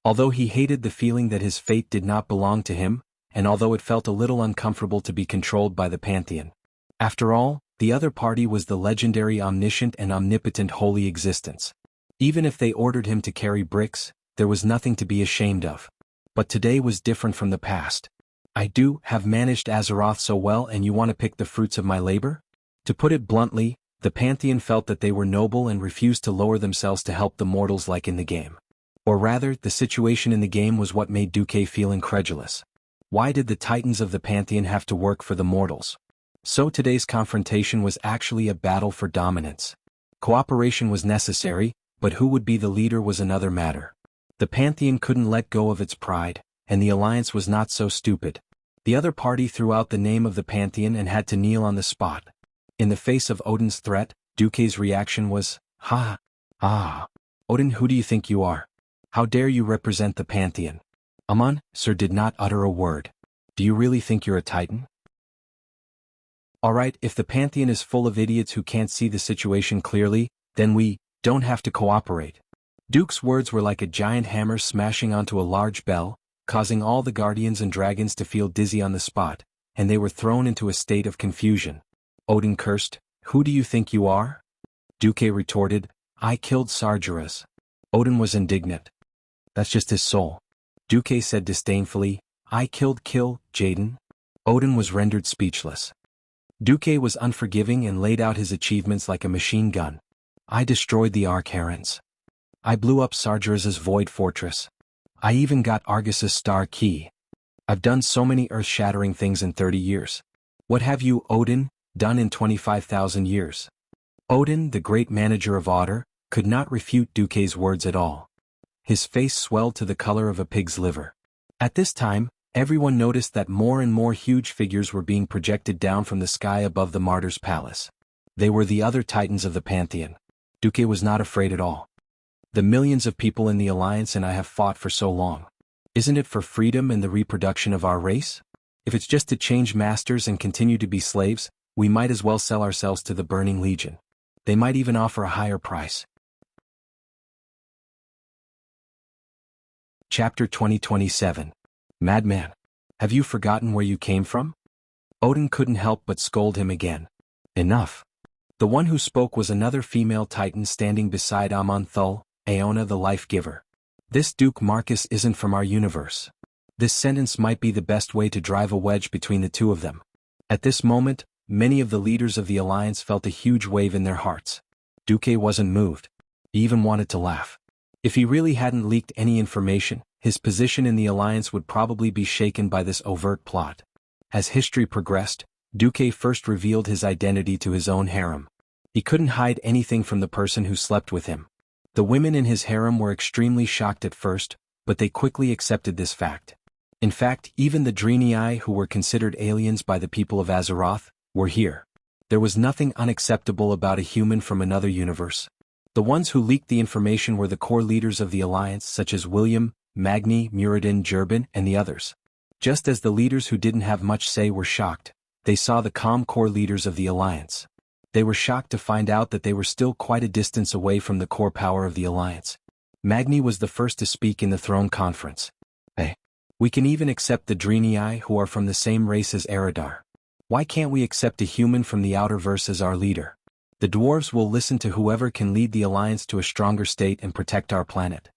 Although he hated the feeling that his fate did not belong to him, and although it felt a little uncomfortable to be controlled by the Pantheon. After all, the other party was the legendary omniscient and omnipotent holy existence. Even if they ordered him to carry bricks, there was nothing to be ashamed of. But today was different from the past. I do have managed Azeroth so well, and you want to pick the fruits of my labor? To put it bluntly, the Pantheon felt that they were noble and refused to lower themselves to help the mortals like in the game. Or rather, the situation in the game was what made Duque feel incredulous. Why did the Titans of the Pantheon have to work for the mortals? So today's confrontation was actually a battle for dominance. Cooperation was necessary, but who would be the leader was another matter. The Pantheon couldn't let go of its pride, and the Alliance was not so stupid. The other party threw out the name of the Pantheon and had to kneel on the spot. In the face of Odin's threat, Duque's reaction was, "Ha! Ah! Odin, who do you think you are? How dare you represent the Pantheon?" Amon, sir, did not utter a word. "Do you really think you're a Titan?" "Alright, if the Pantheon is full of idiots who can't see the situation clearly, then we don't have to cooperate." Duke's words were like a giant hammer smashing onto a large bell, causing all the guardians and dragons to feel dizzy on the spot, and they were thrown into a state of confusion. Odin cursed, "Who do you think you are?" Duque retorted, "I killed Sargeras." Odin was indignant. "That's just his soul." Duque said disdainfully, "I killed Jaden." Odin was rendered speechless. Duque was unforgiving and laid out his achievements like a machine gun. "I destroyed the Arc-Herons. I blew up Sargeras's Void Fortress. I even got Argus's Star Key. I've done so many earth-shattering things in 30 years. What have you, Odin, done in 25,000 years?" Odin, the great manager of Otter, could not refute Duque's words at all. His face swelled to the color of a pig's liver. At this time, everyone noticed that more and more huge figures were being projected down from the sky above the Martyr's Palace. They were the other Titans of the Pantheon. Duque was not afraid at all. "The millions of people in the Alliance and I have fought for so long. Isn't it for freedom and the reproduction of our race? If it's just to change masters and continue to be slaves, we might as well sell ourselves to the Burning Legion. They might even offer a higher price." Chapter 2027. Madman. Have you forgotten where you came from? Odin couldn't help but scold him again. Enough. The one who spoke was another female Titan standing beside Amon Thul, Aona the Life-Giver. "This Duke Marcus isn't from our universe." This sentence might be the best way to drive a wedge between the two of them. At this moment, many of the leaders of the Alliance felt a huge wave in their hearts. Duque wasn't moved. He even wanted to laugh. If he really hadn't leaked any information, his position in the Alliance would probably be shaken by this overt plot. As history progressed, Duque first revealed his identity to his own harem. He couldn't hide anything from the person who slept with him. The women in his harem were extremely shocked at first, but they quickly accepted this fact. In fact, even the Draenei, who were considered aliens by the people of Azeroth, were here. There was nothing unacceptable about a human from another universe. The ones who leaked the information were the core leaders of the Alliance, such as William, Magni, Muradin, Jurban, and the others. Just as the leaders who didn't have much say were shocked, they saw the calm core leaders of the Alliance. They were shocked to find out that they were still quite a distance away from the core power of the Alliance. Magni was the first to speak in the throne conference. "Hey, we can even accept the Draenei who are from the same race as Eredar. Why can't we accept a human from the Outerverse as our leader? The dwarves will listen to whoever can lead the Alliance to a stronger state and protect our planet."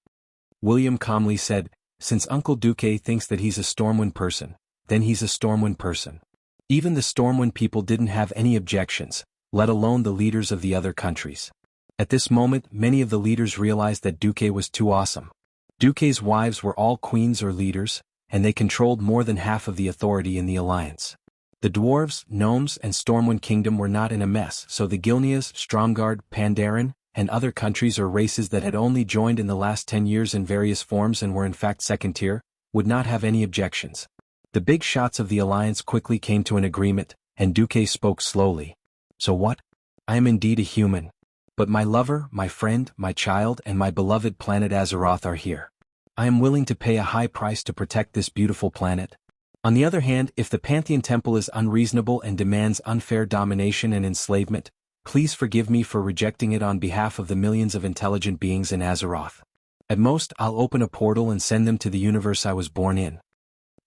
William calmly said, "Since Uncle Duque thinks that he's a Stormwind person, then he's a Stormwind person." Even the Stormwind people didn't have any objections, let alone the leaders of the other countries. At this moment, many of the leaders realized that Duque was too awesome. Duque's wives were all queens or leaders, and they controlled more than half of the authority in the Alliance. The dwarves, gnomes, and Stormwind Kingdom were not in a mess, so the Gilneas, Stromgard, Pandaren, and other countries or races that had only joined in the last 10 years in various forms and were in fact second tier, would not have any objections. The big shots of the Alliance quickly came to an agreement, and Duque spoke slowly. "So what? I am indeed a human. But my lover, my friend, my child, and my beloved planet Azeroth are here. I am willing to pay a high price to protect this beautiful planet. On the other hand, if the Pantheon Temple is unreasonable and demands unfair domination and enslavement, please forgive me for rejecting it on behalf of the millions of intelligent beings in Azeroth. At most, I'll open a portal and send them to the universe I was born in.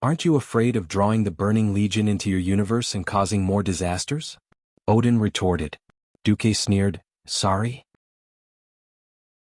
Aren't you afraid of drawing the Burning Legion into your universe and causing more disasters?" Odin retorted. Duque sneered, "Sorry?"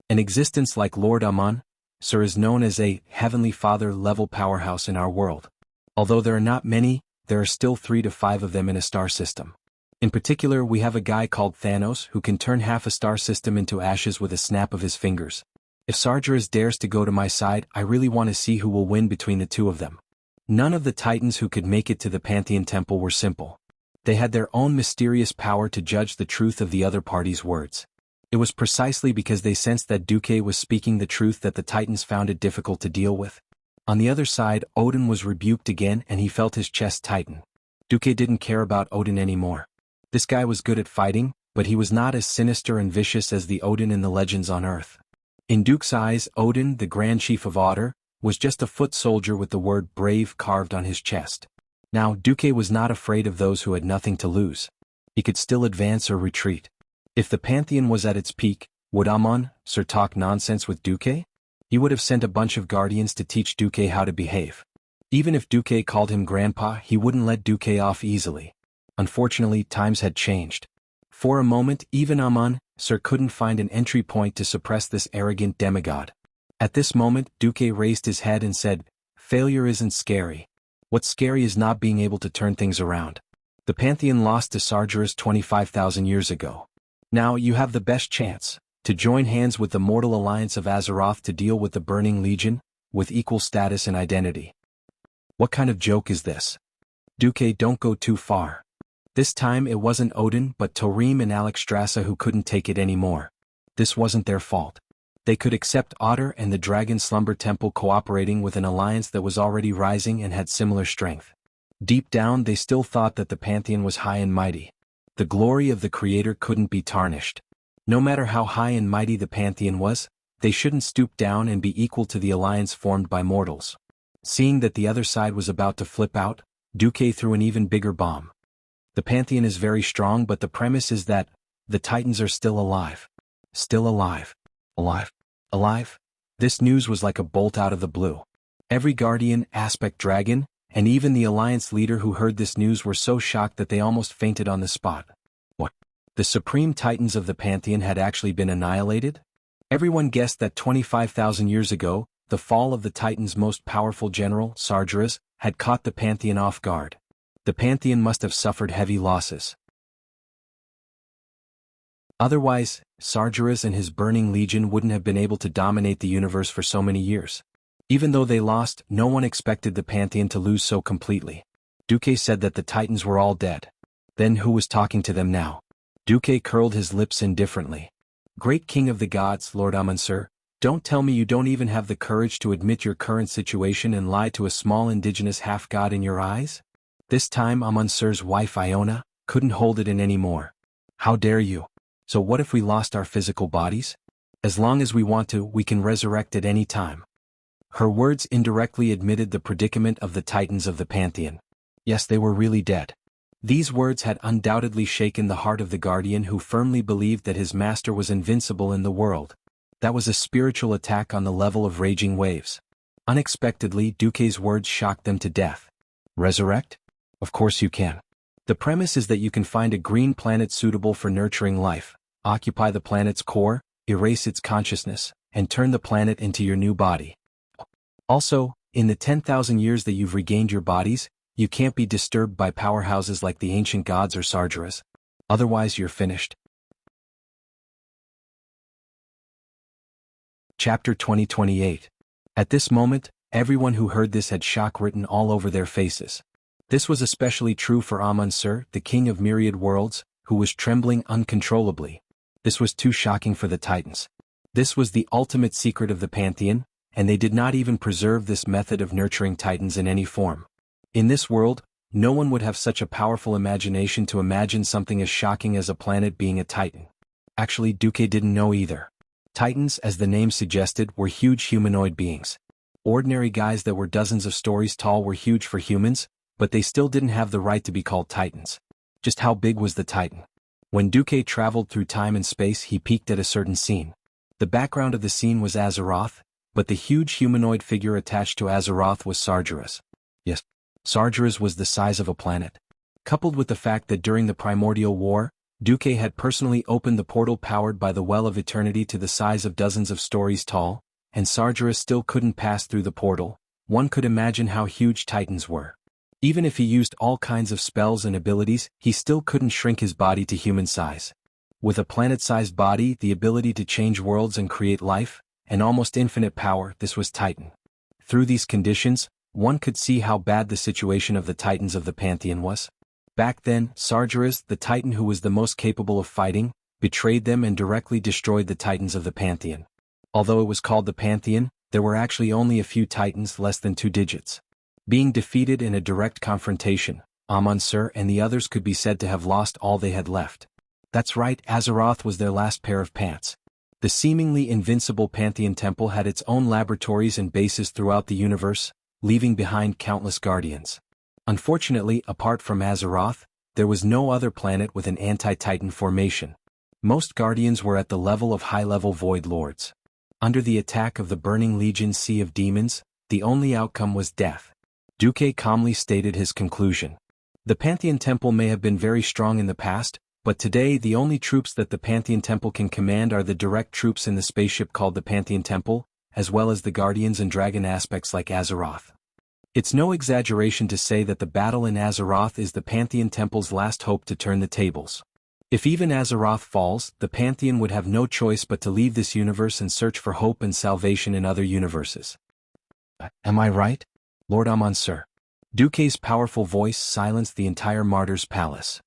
An existence like Lord Amon, sir, is known as a Heavenly Father-level powerhouse in our world. Although there are not many, there are still 3 to 5 of them in a star system. In particular, we have a guy called Thanos who can turn half a star system into ashes with a snap of his fingers. If Sargeras dares to go to my side, I really want to see who will win between the 2 of them. None of the titans who could make it to the Pantheon Temple were simple. They had their own mysterious power to judge the truth of the other party's words. It was precisely because they sensed that Duque was speaking the truth that the titans found it difficult to deal with. On the other side, Odin was rebuked again and he felt his chest tighten. Duque didn't care about Odin anymore. This guy was good at fighting, but he was not as sinister and vicious as the Odin in the legends on Earth. In Duke's eyes, Odin, the Grand Chief of Otter, was just a foot soldier with the word brave carved on his chest. Now, Duque was not afraid of those who had nothing to lose. He could still advance or retreat. If the Pantheon was at its peak, would Amon-Sur talk nonsense with Duque? He would have sent a bunch of guardians to teach Duque how to behave. Even if Duque called him Grandpa, he wouldn't let Duque off easily. Unfortunately, times had changed. For a moment, even Amon-Sur couldn't find an entry point to suppress this arrogant demigod. At this moment, Duque raised his head and said, "Failure isn't scary. What's scary is not being able to turn things around. The Pantheon lost to Sargeras 25,000 years ago. Now you have the best chance to join hands with the mortal alliance of Azeroth to deal with the Burning Legion, with equal status and identity." What kind of joke is this? Duque, don't go too far. This time it wasn't Odin but Torim and Alexstrasza who couldn't take it anymore. This wasn't their fault. They could accept Otter and the Dragon Slumber Temple cooperating with an alliance that was already rising and had similar strength. Deep down they still thought that the Pantheon was high and mighty. The glory of the Creator couldn't be tarnished. No matter how high and mighty the Pantheon was, they shouldn't stoop down and be equal to the alliance formed by mortals. Seeing that the other side was about to flip out, Duque threw an even bigger bomb. The Pantheon is very strong, but the premise is that the Titans are still alive. Still alive. Alive. Alive? This news was like a bolt out of the blue. Every Guardian, Aspect Dragon, and even the Alliance leader who heard this news were so shocked that they almost fainted on the spot. What? The Supreme Titans of the Pantheon had actually been annihilated? Everyone guessed that 25,000 years ago, the fall of the Titans' most powerful general, Sargeras, had caught the Pantheon off guard. The Pantheon must have suffered heavy losses. Otherwise, Sargeras and his Burning Legion wouldn't have been able to dominate the universe for so many years. Even though they lost, no one expected the Pantheon to lose so completely. Duque said that the Titans were all dead. Then who was talking to them now? Duque curled his lips indifferently. "Great King of the Gods, Lord Amon-Sur, don't tell me you don't even have the courage to admit your current situation and lie to a small indigenous half-god in your eyes?" This time Amon-Sur's wife Iona couldn't hold it in anymore. "How dare you? So what if we lost our physical bodies? As long as we want to, we can resurrect at any time." Her words indirectly admitted the predicament of the Titans of the Pantheon. Yes, they were really dead. These words had undoubtedly shaken the heart of the Guardian who firmly believed that his master was invincible in the world. That was a spiritual attack on the level of raging waves. Unexpectedly, Duque's words shocked them to death. Resurrect? Of course you can. The premise is that you can find a green planet suitable for nurturing life, occupy the planet's core, erase its consciousness, and turn the planet into your new body. Also, in the 10,000 years that you've regained your bodies, you can't be disturbed by powerhouses like the ancient gods or Sargeras. Otherwise you're finished. Chapter 2028. At this moment, everyone who heard this had shock written all over their faces. This was especially true for Amon-Sur, the king of myriad worlds, who was trembling uncontrollably. This was too shocking for the Titans. This was the ultimate secret of the Pantheon, and they did not even preserve this method of nurturing Titans in any form. In this world, no one would have such a powerful imagination to imagine something as shocking as a planet being a Titan. Actually, Duque didn't know either. Titans, as the name suggested, were huge humanoid beings. Ordinary guys that were dozens of stories tall were huge for humans, but they still didn't have the right to be called Titans. Just how big was the Titan? When Duque traveled through time and space, he peeked at a certain scene. The background of the scene was Azeroth, but the huge humanoid figure attached to Azeroth was Sargeras. Yes, Sargeras was the size of a planet. Coupled with the fact that during the Primordial War, Duque had personally opened the portal powered by the Well of Eternity to the size of dozens of stories tall, and Sargeras still couldn't pass through the portal, one could imagine how huge Titans were. Even if he used all kinds of spells and abilities, he still couldn't shrink his body to human size. With a planet-sized body, the ability to change worlds and create life, and almost infinite power, this was Titan. Through these conditions, one could see how bad the situation of the Titans of the Pantheon was. Back then, Sargeras, the Titan who was the most capable of fighting, betrayed them and directly destroyed the Titans of the Pantheon. Although it was called the Pantheon, there were actually only a few Titans less than 2 digits. Being defeated in a direct confrontation, Amun-Sur and the others could be said to have lost all they had left. That's right, Azeroth was their last pair of pants. The seemingly invincible Pantheon Temple had its own laboratories and bases throughout the universe, leaving behind countless guardians. Unfortunately, apart from Azeroth, there was no other planet with an anti-Titan formation. Most guardians were at the level of high-level Void Lords. Under the attack of the Burning Legion's Sea of Demons, the only outcome was death. Duque calmly stated his conclusion. The Pantheon Temple may have been very strong in the past, but today the only troops that the Pantheon Temple can command are the direct troops in the spaceship called the Pantheon Temple, as well as the Guardians and Dragon aspects like Azeroth. It's no exaggeration to say that the battle in Azeroth is the Pantheon Temple's last hope to turn the tables. If even Azeroth falls, the Pantheon would have no choice but to leave this universe and search for hope and salvation in other universes. Am I right, Lord Amun-Sur? Duque's powerful voice silenced the entire Martyr's Palace.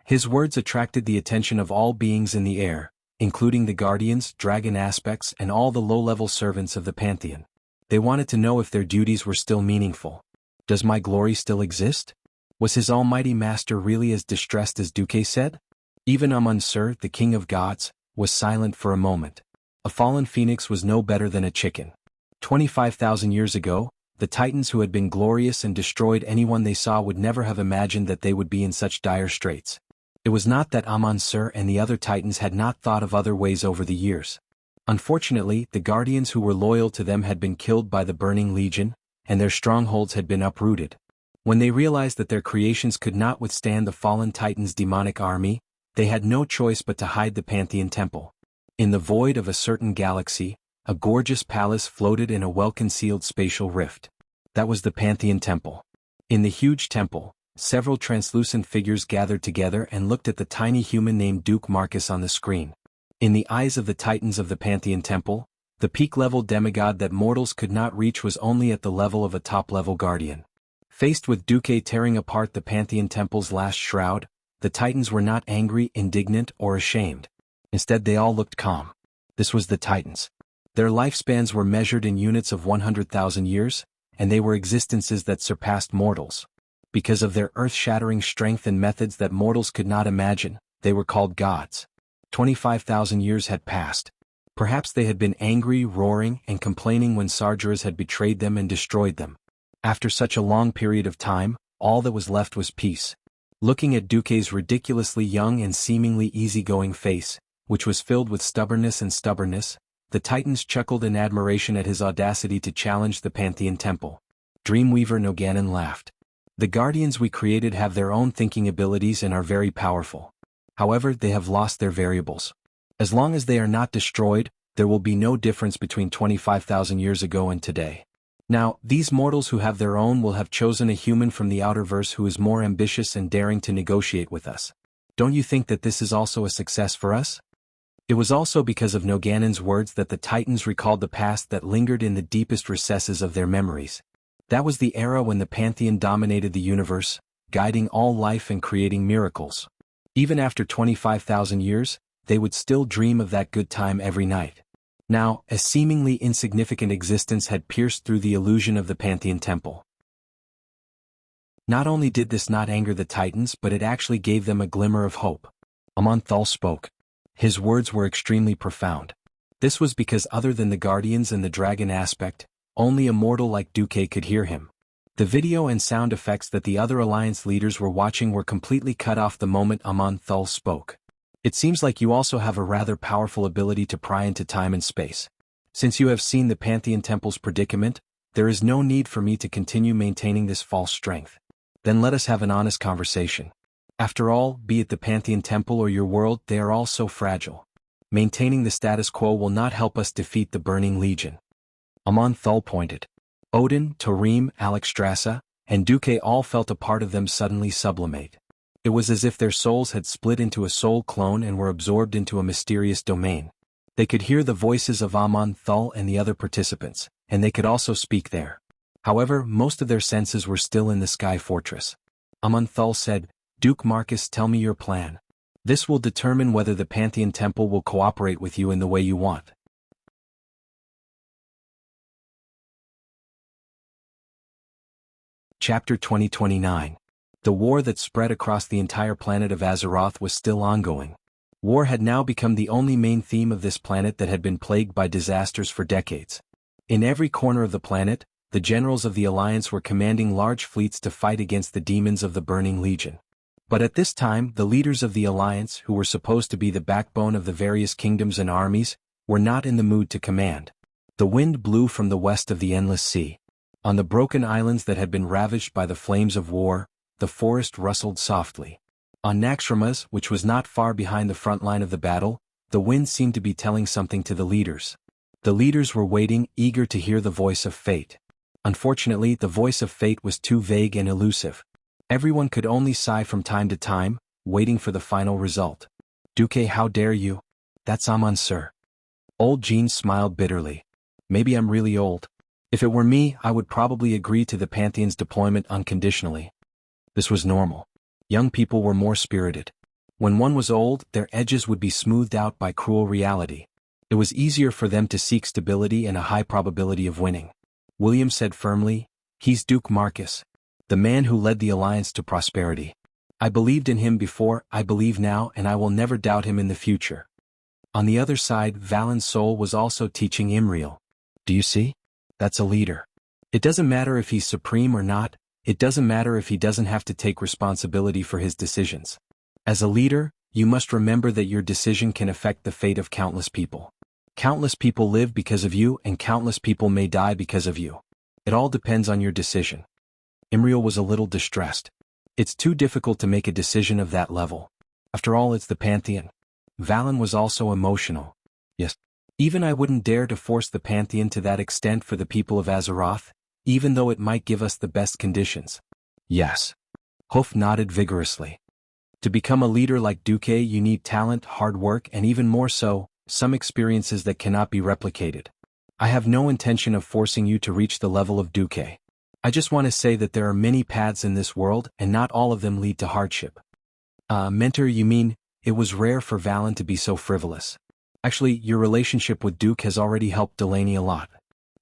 His words attracted the attention of all beings in the air, including the Guardians, Dragon aspects, and all the low-level servants of the Pantheon. They wanted to know if their duties were still meaningful. Does my glory still exist? Was his almighty master really as distressed as Duque said? Even Amun-Sur, the king of gods, was silent for a moment. A fallen phoenix was no better than a chicken. 25,000 years ago, the Titans who had been glorious and destroyed anyone they saw would never have imagined that they would be in such dire straits. It was not that Amun-Sur and the other Titans had not thought of other ways over the years. Unfortunately, the Guardians who were loyal to them had been killed by the Burning Legion, and their strongholds had been uprooted. When they realized that their creations could not withstand the fallen Titans' demonic army, they had no choice but to hide the Pantheon Temple. In the void of a certain galaxy, a gorgeous palace floated in a well-concealed spatial rift. That was the Pantheon Temple. In the huge temple, several translucent figures gathered together and looked at the tiny human named Duke Marcus on the screen. In the eyes of the Titans of the Pantheon Temple, the peak-level demigod that mortals could not reach was only at the level of a top-level guardian. Faced with Duque tearing apart the Pantheon Temple's last shroud, the Titans were not angry, indignant, or ashamed. Instead, they all looked calm. This was the Titans. Their lifespans were measured in units of 100,000 years, and they were existences that surpassed mortals. Because of their earth-shattering strength and methods that mortals could not imagine, they were called gods. 25,000 years had passed. Perhaps they had been angry, roaring, and complaining when Sargeras had betrayed them and destroyed them. After such a long period of time, all that was left was peace. Looking at Duque's ridiculously young and seemingly easygoing face, which was filled with stubbornness, the Titans chuckled in admiration at his audacity to challenge the Pantheon Temple. Dreamweaver Noganon laughed. The Guardians we created have their own thinking abilities and are very powerful. However, they have lost their variables. As long as they are not destroyed, there will be no difference between 25,000 years ago and today. Now, these mortals who have their own will have chosen a human from the Outerverse who is more ambitious and daring to negotiate with us. Don't you think that this is also a success for us? It was also because of Noganon's words that the Titans recalled the past that lingered in the deepest recesses of their memories. That was the era when the Pantheon dominated the universe, guiding all life and creating miracles. Even after 25,000 years, they would still dream of that good time every night. Now, a seemingly insignificant existence had pierced through the illusion of the Pantheon Temple. Not only did this not anger the Titans, but it actually gave them a glimmer of hope. Amun-Thul spoke. His words were extremely profound. This was because other than the Guardians and the Dragon aspect, only a mortal like Duque could hear him. The video and sound effects that the other Alliance leaders were watching were completely cut off the moment Amun-Thul spoke. It seems like you also have a rather powerful ability to pry into time and space. Since you have seen the Pantheon Temple's predicament, there is no need for me to continue maintaining this false strength. Then let us have an honest conversation. After all, be it the Pantheon Temple or your world, they are all so fragile. Maintaining the status quo will not help us defeat the Burning Legion. Amun-Thul pointed. Odin, Tarim, Alexstrasza, and Duque all felt a part of them suddenly sublimate. It was as if their souls had split into a soul clone and were absorbed into a mysterious domain. They could hear the voices of Amon Thul and the other participants, and they could also speak there. However, most of their senses were still in the Sky Fortress. Amon Thul said, "Duke Marcus, tell me your plan. This will determine whether the Pantheon Temple will cooperate with you in the way you want." Chapter 2029. The war that spread across the entire planet of Azeroth was still ongoing. War had now become the only main theme of this planet that had been plagued by disasters for decades. In every corner of the planet, the generals of the Alliance were commanding large fleets to fight against the demons of the Burning Legion. But at this time, the leaders of the Alliance, who were supposed to be the backbone of the various kingdoms and armies, were not in the mood to command. The wind blew from the west of the Endless Sea. On the broken islands that had been ravaged by the flames of war, the forest rustled softly. On Naxxramas, which was not far behind the front line of the battle, the wind seemed to be telling something to the leaders. The leaders were waiting, eager to hear the voice of fate. Unfortunately, the voice of fate was too vague and elusive. Everyone could only sigh from time to time, waiting for the final result. "Duque, how dare you? That's Amon, sir." Old Jean smiled bitterly. "Maybe I'm really old. If it were me, I would probably agree to the Pantheon's deployment unconditionally." This was normal. Young people were more spirited. When one was old, their edges would be smoothed out by cruel reality. It was easier for them to seek stability and a high probability of winning. William said firmly, "He's Duke Marcus, the man who led the Alliance to prosperity. I believed in him before, I believe now, and I will never doubt him in the future." On the other side, Valen's soul was also teaching Imriel. "Do you see? That's a leader. It doesn't matter if he's supreme or not, it doesn't matter if he doesn't have to take responsibility for his decisions. As a leader, you must remember that your decision can affect the fate of countless people. Countless people live because of you, and countless people may die because of you. It all depends on your decision." Imriel was a little distressed. It's too difficult to make a decision of that level. After all, it's the Pantheon. Valen was also emotional. "Yes. Even I wouldn't dare to force the Pantheon to that extent for the people of Azeroth, even though it might give us the best conditions." "Yes." Hoof nodded vigorously. "To become a leader like Duque, you need talent, hard work, and even more so, some experiences that cannot be replicated. I have no intention of forcing you to reach the level of Duque. I just want to say that there are many paths in this world, and not all of them lead to hardship." Mentor, you mean, it was rare for Valen to be so frivolous. Actually, your relationship with Duke has already helped Delaney a lot.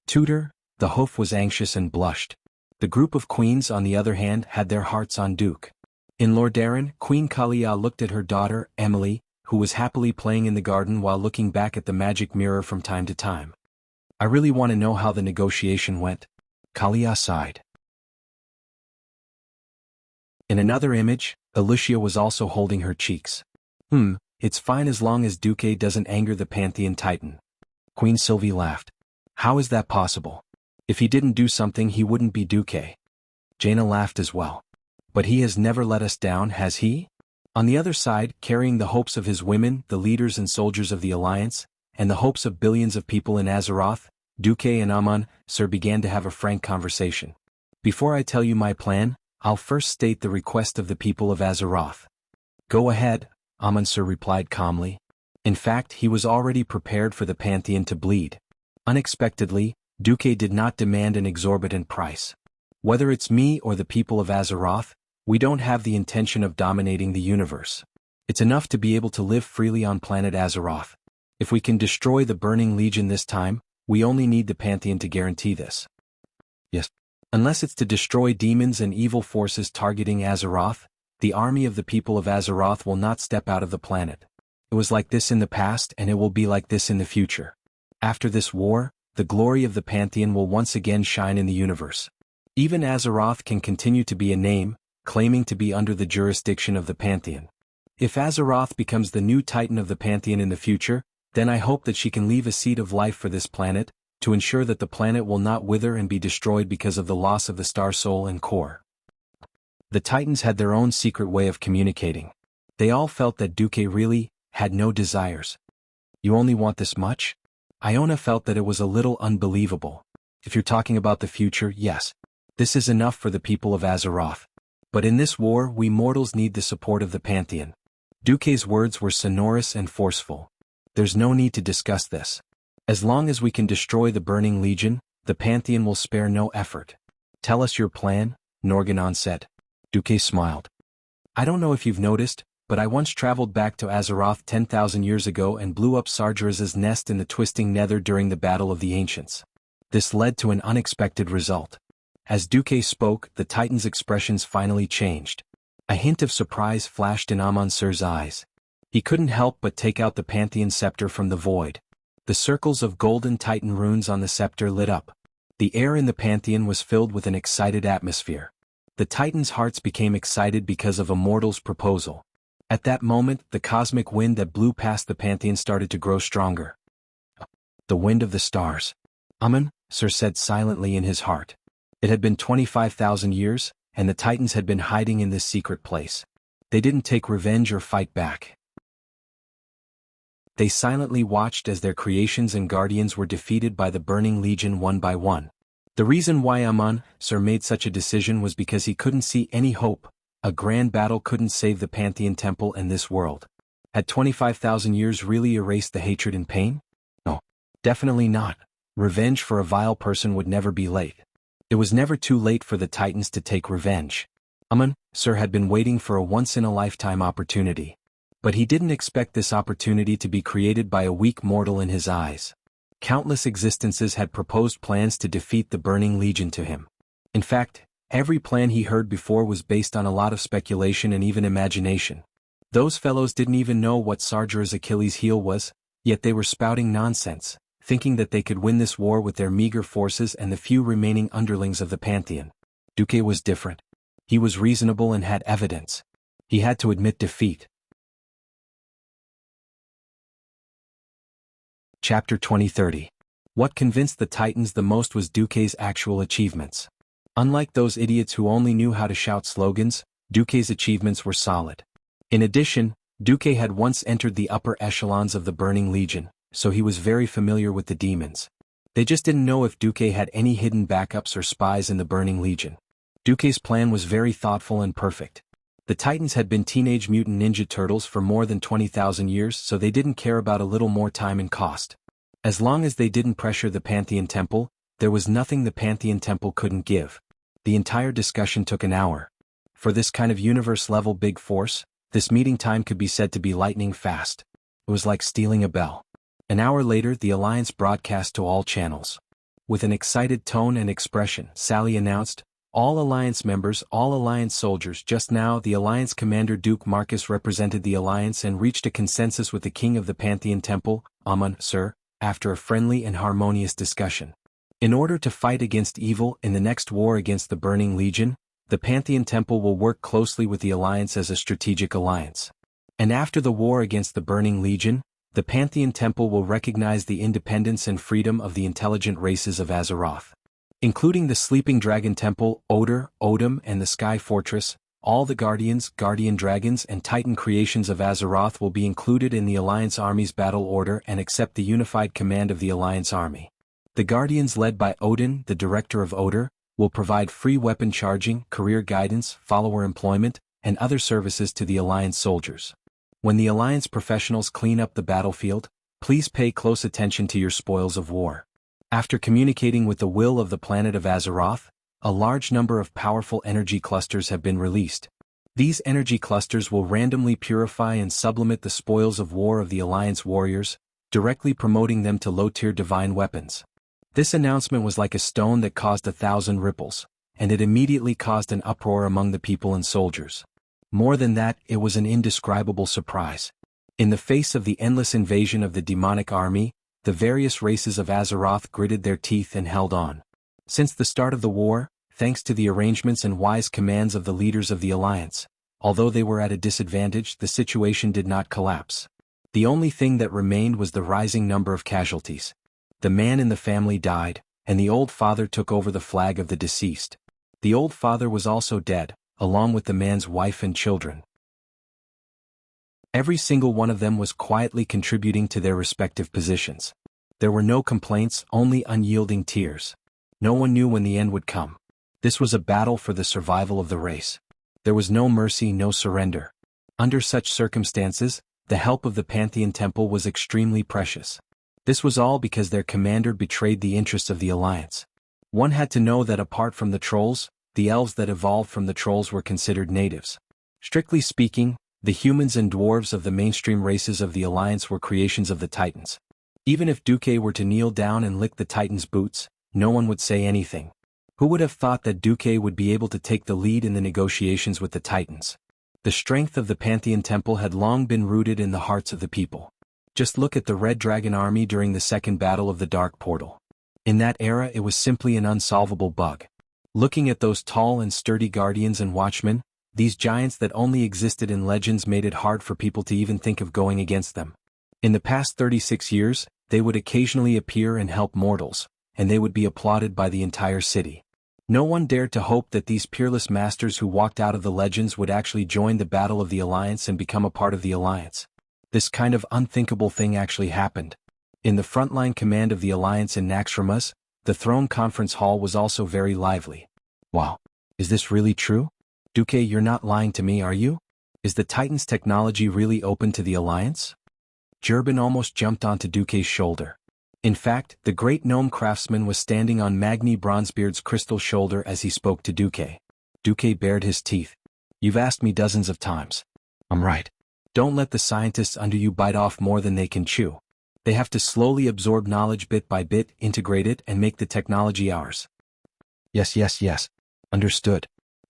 Tutor, the Hoof was anxious and blushed. The group of queens, on the other hand, had their hearts on Duke. In Lordaeron, Queen Kalia looked at her daughter, Emily, who was happily playing in the garden while looking back at the magic mirror from time to time. "I really want to know how the negotiation went." Kalia sighed. In another image, Alicia was also holding her cheeks. It's fine as long as Duque doesn't anger the Pantheon Titan." Queen Sylvie laughed. "How is that possible? If he didn't do something, he wouldn't be Duque." Jaina laughed as well. "But he has never let us down, has he?" On the other side, carrying the hopes of his women, the leaders and soldiers of the Alliance, and the hopes of billions of people in Azeroth, Duque and Amon, sir, began to have a frank conversation. "Before I tell you my plan, I'll first state the request of the people of Azeroth." "Go ahead," Amon Sir replied calmly. In fact, he was already prepared for the Pantheon to bleed. Unexpectedly, Duque did not demand an exorbitant price. "Whether it's me or the people of Azeroth, we don't have the intention of dominating the universe. It's enough to be able to live freely on planet Azeroth. If we can destroy the Burning Legion this time, we only need the Pantheon to guarantee this." "Yes. Unless it's to destroy demons and evil forces targeting Azeroth, the army of the people of Azeroth will not step out of the planet. It was like this in the past, and it will be like this in the future. After this war, the glory of the Pantheon will once again shine in the universe. Even Azeroth can continue to be a name, claiming to be under the jurisdiction of the Pantheon. If Azeroth becomes the new Titan of the Pantheon in the future, then I hope that she can leave a seed of life for this planet, to ensure that the planet will not wither and be destroyed because of the loss of the Star Soul and Core." The Titans had their own secret way of communicating. They all felt that Duque really had no desires. "You only want this much?" Iona felt that it was a little unbelievable. "If you're talking about the future, yes. This is enough for the people of Azeroth. But in this war we mortals need the support of the Pantheon. Duque's words were sonorous and forceful. There's no need to discuss this. As long as we can destroy the Burning Legion, the Pantheon will spare no effort. Tell us your plan, Norganon said. Duque smiled. I don't know if you've noticed, but I once traveled back to Azeroth 10,000 years ago and blew up Sargeras's nest in the Twisting Nether during the Battle of the Ancients. This led to an unexpected result. As Duque spoke, the Titan's expressions finally changed. A hint of surprise flashed in Amon-Sir's eyes. He couldn't help but take out the Pantheon scepter from the void. The circles of golden Titan runes on the scepter lit up. The air in the Pantheon was filled with an excited atmosphere. The Titans' hearts became excited because of a mortal's proposal. At that moment, the cosmic wind that blew past the Pantheon started to grow stronger. The wind of the stars. Amon-Sir said silently in his heart. It had been 25,000 years, and the Titans had been hiding in this secret place. They didn't take revenge or fight back. They silently watched as their creations and guardians were defeated by the Burning Legion one by one. The reason why Amon-Sir made such a decision was because he couldn't see any hope. A grand battle couldn't save the Pantheon Temple and this world. Had 25,000 years really erased the hatred and pain? No, definitely not. Revenge for a vile person would never be late. It was never too late for the Titans to take revenge. Amon-Sir had been waiting for a once-in-a-lifetime opportunity. But he didn't expect this opportunity to be created by a weak mortal in his eyes. Countless existences had proposed plans to defeat the Burning Legion to him. In fact, every plan he heard before was based on a lot of speculation and even imagination. Those fellows didn't even know what Sarger's Achilles' heel was, yet they were spouting nonsense, thinking that they could win this war with their meager forces and the few remaining underlings of the Pantheon. Duque was different. He was reasonable and had evidence. He had to admit defeat. Chapter 2030. What convinced the Titans the most was Duque's actual achievements. Unlike those idiots who only knew how to shout slogans, Duque's achievements were solid. In addition, Duque had once entered the upper echelons of the Burning Legion, so he was very familiar with the demons. They just didn't know if Duque had any hidden backups or spies in the Burning Legion. Duque's plan was very thoughtful and perfect. The Titans had been Teenage Mutant Ninja Turtles for more than 20,000 years, so they didn't care about a little more time and cost. As long as they didn't pressure the Pantheon Temple, there was nothing the Pantheon Temple couldn't give. The entire discussion took an hour. For this kind of universe-level big force, this meeting time could be said to be lightning fast. It was like stealing a bell. An hour later, the Alliance broadcast to all channels. With an excited tone and expression, Sally announced, "All Alliance members, all Alliance soldiers, just now the Alliance Commander Duke Marcus represented the Alliance and reached a consensus with the King of the Pantheon Temple, Amon-Sir, after a friendly and harmonious discussion. In order to fight against evil in the next war against the Burning Legion, the Pantheon Temple will work closely with the Alliance as a strategic alliance. And after the war against the Burning Legion, the Pantheon Temple will recognize the independence and freedom of the intelligent races of Azeroth. Including the Sleeping Dragon Temple, Oder, Odin, and the Sky Fortress, all the Guardians, Guardian Dragons, and Titan creations of Azeroth will be included in the Alliance Army's battle order and accept the unified command of the Alliance Army. The Guardians led by Odin, the director of Oder, will provide free weapon charging, career guidance, follower employment, and other services to the Alliance soldiers. When the Alliance professionals clean up the battlefield, please pay close attention to your spoils of war." After communicating with the will of the planet of Azeroth, a large number of powerful energy clusters have been released. These energy clusters will randomly purify and sublimate the spoils of war of the Alliance warriors, directly promoting them to low-tier divine weapons. This announcement was like a stone that caused 1,000 ripples, and it immediately caused an uproar among the people and soldiers. More than that, it was an indescribable surprise. In the face of the endless invasion of the demonic army, the various races of Azeroth gritted their teeth and held on. Since the start of the war, thanks to the arrangements and wise commands of the leaders of the Alliance, although they were at a disadvantage, the situation did not collapse. The only thing that remained was the rising number of casualties. The man in the family died, and the old father took over the flag of the deceased. The old father was also dead, along with the man's wife and children. Every single one of them was quietly contributing to their respective positions. There were no complaints, only unyielding tears. No one knew when the end would come. This was a battle for the survival of the race. There was no mercy, no surrender. Under such circumstances, the help of the Pantheon Temple was extremely precious. This was all because their commander betrayed the interests of the Alliance. One had to know that apart from the trolls, the elves that evolved from the trolls were considered natives. Strictly speaking, the humans and dwarves of the mainstream races of the Alliance were creations of the Titans. Even if Duque were to kneel down and lick the Titans' boots, no one would say anything. Who would have thought that Duque would be able to take the lead in the negotiations with the Titans? The strength of the Pantheon Temple had long been rooted in the hearts of the people. Just look at the Red Dragon army during the Second Battle of the Dark Portal. In that era it was simply an unsolvable bug. Looking at those tall and sturdy guardians and watchmen, these giants that only existed in legends made it hard for people to even think of going against them. In the past 36 years, they would occasionally appear and help mortals, and they would be applauded by the entire city. No one dared to hope that these peerless masters who walked out of the legends would actually join the battle of the Alliance and become a part of the Alliance. This kind of unthinkable thing actually happened. In the frontline command of the Alliance in Naxxramas, the throne conference hall was also very lively. Wow. Is this really true? Duque, you're not lying to me, are you? Is the Titan's technology really open to the Alliance? Jurban almost jumped onto Duque's shoulder. In fact, the great gnome craftsman was standing on Magni Bronzebeard's crystal shoulder as he spoke to Duque. Duque bared his teeth. You've asked me dozens of times. I'm right. Don't let the scientists under you bite off more than they can chew. They have to slowly absorb knowledge bit by bit, integrate it, and make the technology ours. Yes. Understood.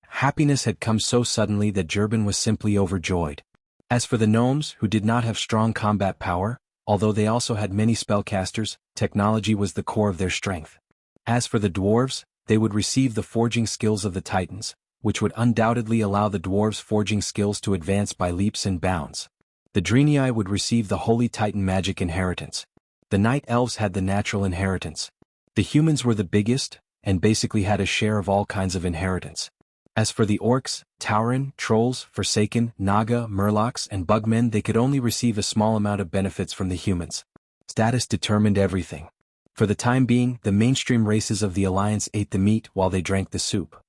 Happiness had come so suddenly that Jurban was simply overjoyed. As for the gnomes, who did not have strong combat power, although they also had many spellcasters, technology was the core of their strength. As for the dwarves, they would receive the forging skills of the Titans, which would undoubtedly allow the dwarves' forging skills to advance by leaps and bounds. The Draenei would receive the Holy Titan magic inheritance. The Night Elves had the natural inheritance. The humans were the biggest, and basically had a share of all kinds of inheritance. As for the orcs, Tauren, trolls, Forsaken, Naga, Murlocs, and Bugmen, they could only receive a small amount of benefits from the humans. Status determined everything. For the time being, the mainstream races of the Alliance ate the meat while they drank the soup.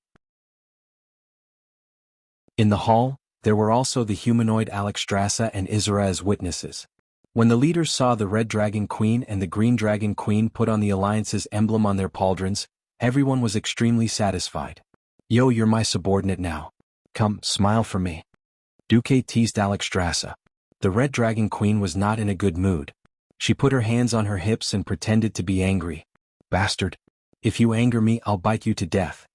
In the hall, there were also the humanoid Alexstrasza and Isra as witnesses. When the leaders saw the Red Dragon Queen and the Green Dragon Queen put on the Alliance's emblem on their pauldrons, everyone was extremely satisfied. Yo, you're my subordinate now. Come, smile for me. Duque teased Alexstrasza. The Red Dragon Queen was not in a good mood. She put her hands on her hips and pretended to be angry. Bastard. If you anger me, I'll bite you to death.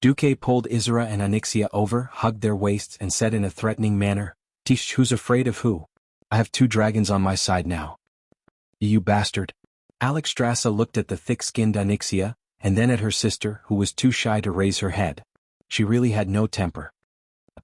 Duque pulled Isra and Onyxia over, hugged their waists, and said in a threatening manner, Tish, who's afraid of who? I have 2 dragons on my side now. You bastard. Alexstrasza looked at the thick-skinned Onyxia, and then at her sister, who was too shy to raise her head. She really had no temper.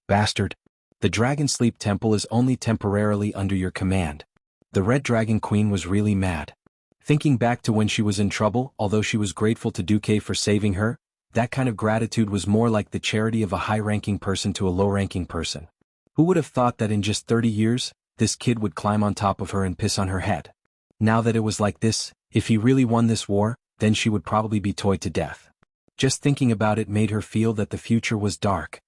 Bastard. The Dragon Sleep Temple is only temporarily under your command. The Red Dragon Queen was really mad. Thinking back to when she was in trouble, although she was grateful to Duque for saving her, that kind of gratitude was more like the charity of a high-ranking person to a low-ranking person. Who would have thought that in just 30 years, this kid would climb on top of her and piss on her head? Now that it was like this, if he really won this war, then she would probably be toyed to death. Just thinking about it made her feel that the future was dark.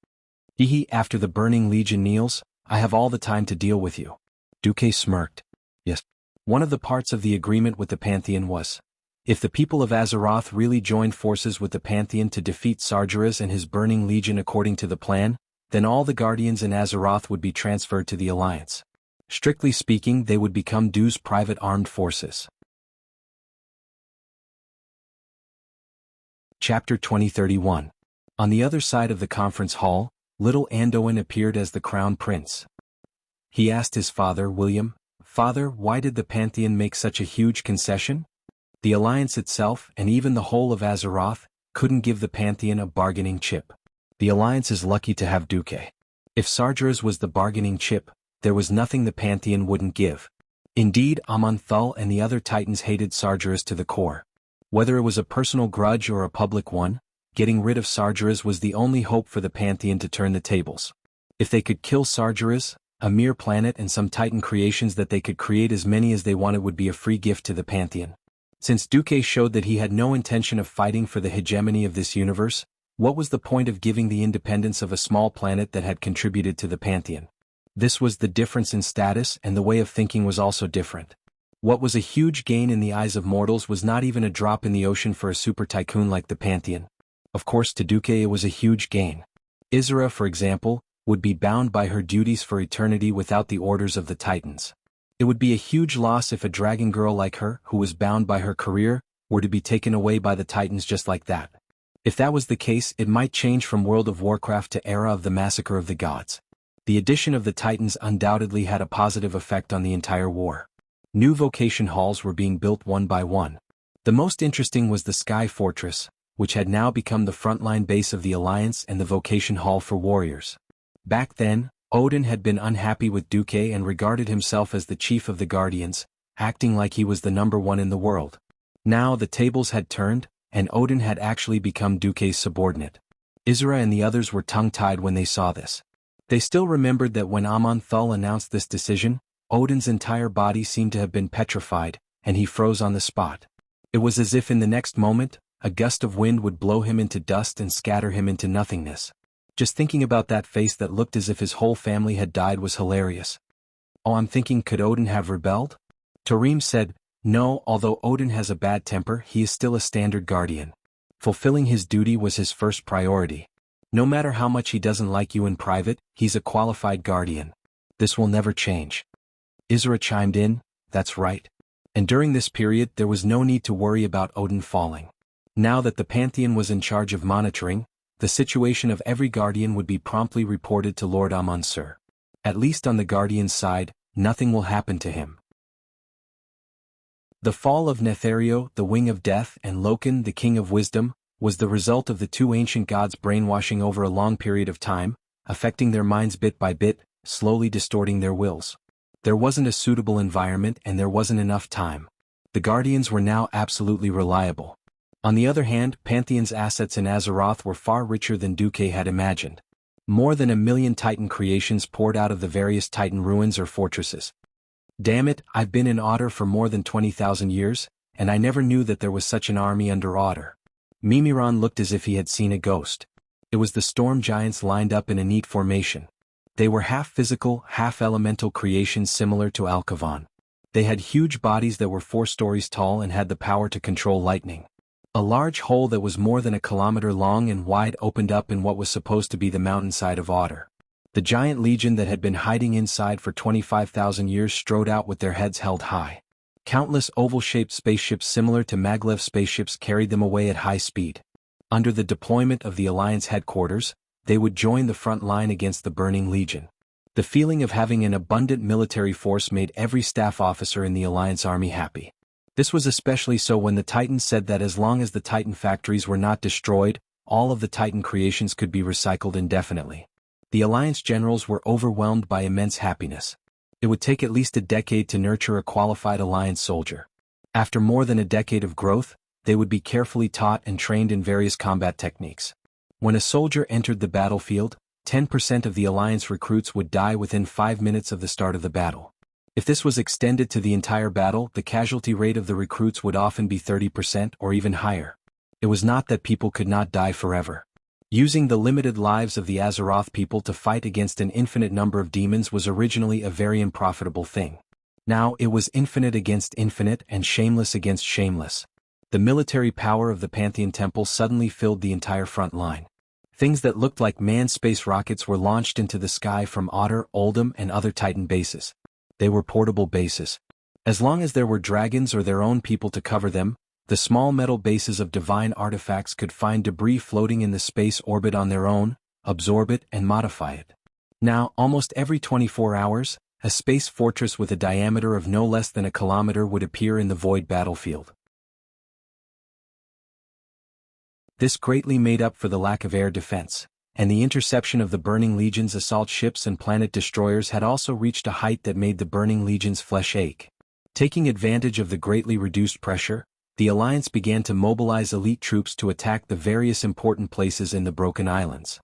After the Burning Legion kneels, I have all the time to deal with you. Duque smirked. Yes. One of the parts of the agreement with the Pantheon was, if the people of Azeroth really joined forces with the Pantheon to defeat Sargeras and his Burning Legion according to the plan, then all the Guardians in Azeroth would be transferred to the Alliance. Strictly speaking, they would become Du's private armed forces. Chapter 2031. On the other side of the conference hall, little Anduin appeared as the Crown Prince. He asked his father, William, Father, why did the Pantheon make such a huge concession? The Alliance itself, and even the whole of Azeroth, couldn't give the Pantheon a bargaining chip. The Alliance is lucky to have Duque. If Sargeras was the bargaining chip, there was nothing the Pantheon wouldn't give. Indeed, Amonthul and the other Titans hated Sargeras to the core. Whether it was a personal grudge or a public one, getting rid of Sargeras was the only hope for the Pantheon to turn the tables. If they could kill Sargeras, a mere planet and some Titan creations that they could create as many as they wanted would be a free gift to the Pantheon. Since Duque showed that he had no intention of fighting for the hegemony of this universe, What was the point of giving the independence of a small planet that had contributed to the Pantheon? This was the difference in status, and the way of thinking was also different. What was a huge gain in the eyes of mortals was not even a drop in the ocean for a super tycoon like the Pantheon. Of course, to Duque it was a huge gain. Isra, for example, would be bound by her duties for eternity without the orders of the Titans. It would be a huge loss if a dragon girl like her, who was bound by her career, were to be taken away by the Titans just like that. If that was the case, it might change from World of Warcraft to Era of the Massacre of the Gods. The addition of the Titans undoubtedly had a positive effect on the entire war. New vocation halls were being built one by one. The most interesting was the Sky Fortress, which had now become the frontline base of the Alliance and the vocation hall for warriors. Back then, Odin had been unhappy with Duque and regarded himself as the chief of the Guardians, acting like he was the #1 in the world. Now the tables had turned, and Odin had actually become Duque's subordinate. Isra and the others were tongue-tied when they saw this. They still remembered that when Amon Thul announced this decision, Odin's entire body seemed to have been petrified, and he froze on the spot. It was as if in the next moment, a gust of wind would blow him into dust and scatter him into nothingness. Just thinking about that face that looked as if his whole family had died was hilarious. Oh, I'm thinking, could Odin have rebelled? Tarim said, no, although Odin has a bad temper, he is still a standard guardian. Fulfilling his duty was his first priority. No matter how much he doesn't like you in private, he's a qualified guardian. This will never change. Isra chimed in, that's right. And during this period there was no need to worry about Odin falling. Now that the Pantheon was in charge of monitoring, the situation of every guardian would be promptly reported to Lord Amon-Sur. At least on the guardian's side, nothing will happen to him. The fall of Nethario, the Wing of Death, and Loken, the King of Wisdom, was the result of the two ancient gods brainwashing over a long period of time, affecting their minds bit by bit, slowly distorting their wills. There wasn't a suitable environment and there wasn't enough time. The guardians were now absolutely reliable. On the other hand, Pantheon's assets in Azeroth were far richer than Duque had imagined. More than 1 million Titan creations poured out of the various Titan ruins or fortresses. Damn it, I've been in Otter for more than 20,000 years, and I never knew that there was such an army under Otter. Mimiron looked as if he had seen a ghost. It was the storm giants lined up in a neat formation. They were half physical, half elemental creations similar to Alcavan. They had huge bodies that were 4 stories tall and had the power to control lightning. A large hole that was more than 1 kilometer long and wide opened up in what was supposed to be the mountainside of Otter. The giant legion that had been hiding inside for 25,000 years strode out with their heads held high. Countless oval-shaped spaceships similar to maglev spaceships carried them away at high speed. Under the deployment of the Alliance headquarters, they would join the front line against the Burning Legion. The feeling of having an abundant military force made every staff officer in the Alliance army happy. This was especially so when the Titans said that as long as the Titan factories were not destroyed, all of the Titan creations could be recycled indefinitely. The Alliance generals were overwhelmed by immense happiness. It would take at least a decade to nurture a qualified Alliance soldier. After more than a decade of growth, they would be carefully taught and trained in various combat techniques. When a soldier entered the battlefield, 10% of the Alliance recruits would die within 5 minutes of the start of the battle. If this was extended to the entire battle, the casualty rate of the recruits would often be 30% or even higher. It was not that people could not die forever. Using the limited lives of the Azeroth people to fight against an infinite number of demons was originally a very unprofitable thing. Now it was infinite against infinite and shameless against shameless. The military power of the Pantheon Temple suddenly filled the entire front line. Things that looked like manned space rockets were launched into the sky from Otter, Oldham, and other Titan bases. They were portable bases. As long as there were dragons or their own people to cover them, the small metal bases of divine artifacts could find debris floating in the space orbit on their own, absorb it, and modify it. Now, almost every 24 hours, a space fortress with a diameter of no less than 1 kilometer would appear in the void battlefield. This greatly made up for the lack of air defense, and the interception of the Burning Legion's assault ships and planet destroyers had also reached a height that made the Burning Legion's flesh ache. Taking advantage of the greatly reduced pressure, the Alliance began to mobilize elite troops to attack the various important places in the Broken Islands.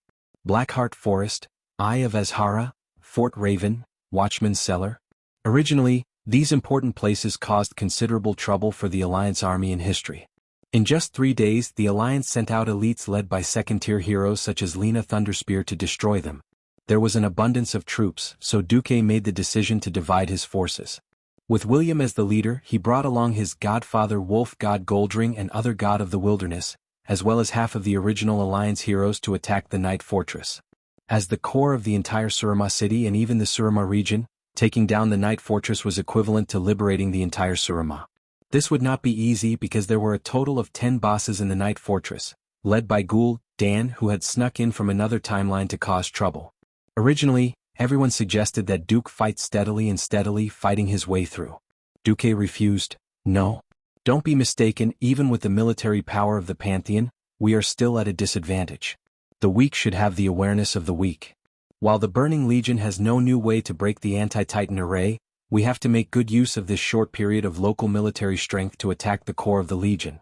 Blackheart Forest, Eye of Azhara, Fort Raven, Watchman's Cellar. Originally, these important places caused considerable trouble for the Alliance army in history. In just 3 days, the Alliance sent out elites led by second-tier heroes such as Lena Thunderspear to destroy them. There was an abundance of troops, so Duque made the decision to divide his forces. With William as the leader, he brought along his godfather Wolf God Goldring and other god of the wilderness, as well as half of the original Alliance heroes to attack the Night Fortress. As the core of the entire Surima city and even the Surima region, taking down the Night Fortress was equivalent to liberating the entire Surima. This would not be easy because there were a total of 10 bosses in the Night Fortress, led by Ghoul Dan, who had snuck in from another timeline to cause trouble. Originally, everyone suggested that Duke fight steadily fighting his way through. Duque refused. No. Don't be mistaken, even with the military power of the Pantheon, we are still at a disadvantage. The weak should have the awareness of the weak. While the Burning Legion has no new way to break the anti-Titan array, we have to make good use of this short period of local military strength to attack the core of the Legion.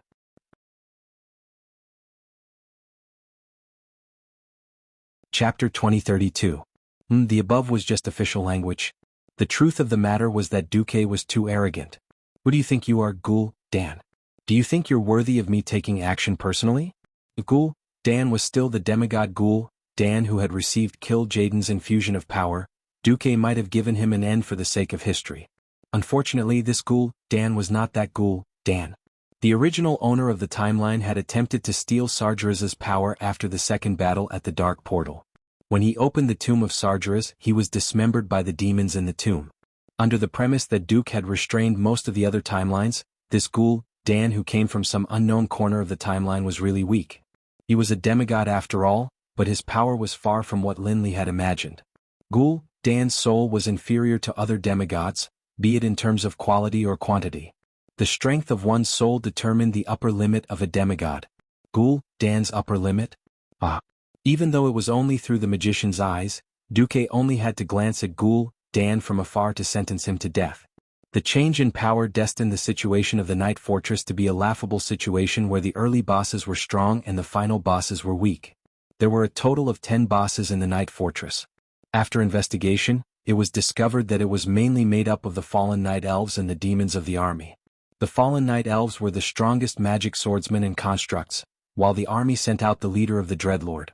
Chapter 2032. The above was just official language. The truth of the matter was that Duque was too arrogant. Who do you think you are, Ghoul Dan? Do you think you're worthy of me taking action personally? Ghoul Dan was still the demigod Ghoul Dan who had received Kill Jaden's infusion of power. Duque might have given him an end for the sake of history. Unfortunately, this Ghoul Dan was not that Ghoul Dan. The original owner of the timeline had attempted to steal Sargeras's power after the second battle at the Dark Portal. When he opened the tomb of Sargeras, he was dismembered by the demons in the tomb. Under the premise that Duke had restrained most of the other timelines, this Ghoul Dan who came from some unknown corner of the timeline was really weak. He was a demigod after all, but his power was far from what Linley had imagined. Ghoul Dan's soul was inferior to other demigods, be it in terms of quality or quantity. The strength of one's soul determined the upper limit of a demigod. Ghoul Dan's upper limit? Even though it was only through the magician's eyes, Duque only had to glance at Ghoul Dan from afar to sentence him to death. The change in power destined the situation of the Night Fortress to be a laughable situation where the early bosses were strong and the final bosses were weak. There were a total of 10 bosses in the Night Fortress. After investigation, it was discovered that it was mainly made up of the fallen Night Elves and the demons of the army. The fallen Night Elves were the strongest magic swordsmen and constructs, while the army sent out the leader of the Dreadlord.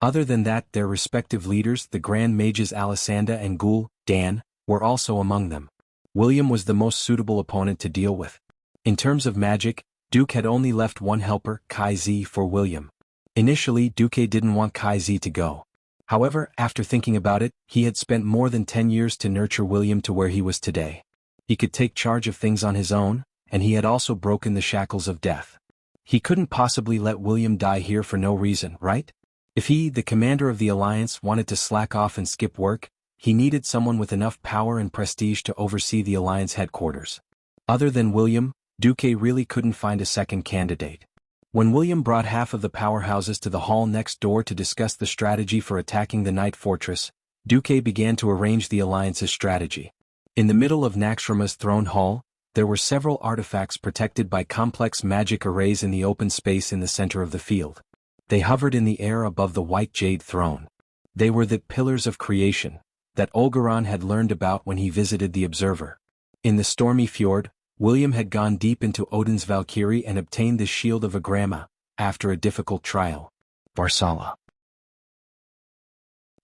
Other than that, their respective leaders, the Grand Mages Alessandra and Ghoul Dan, were also among them. William was the most suitable opponent to deal with. In terms of magic, Duke had only left one helper, Kai Z, for William. Initially, Duque didn't want Kai Z to go. However, after thinking about it, he had spent more than 10 years to nurture William to where he was today. He could take charge of things on his own, and he had also broken the shackles of death. He couldn't possibly let William die here for no reason, right? If he, the commander of the Alliance, wanted to slack off and skip work, he needed someone with enough power and prestige to oversee the Alliance headquarters. Other than William, Duque really couldn't find a second candidate. When William brought half of the powerhouses to the hall next door to discuss the strategy for attacking the Night Fortress, Duque began to arrange the Alliance's strategy. In the middle of Naxxrama's throne hall, there were several artifacts protected by complex magic arrays in the open space in the center of the field. They hovered in the air above the white jade throne. They were the pillars of creation that Olgaron had learned about when he visited the Observer. In the stormy fjord, William had gone deep into Odin's Valkyrie and obtained the Shield of Agrama, after a difficult trial. Varsala.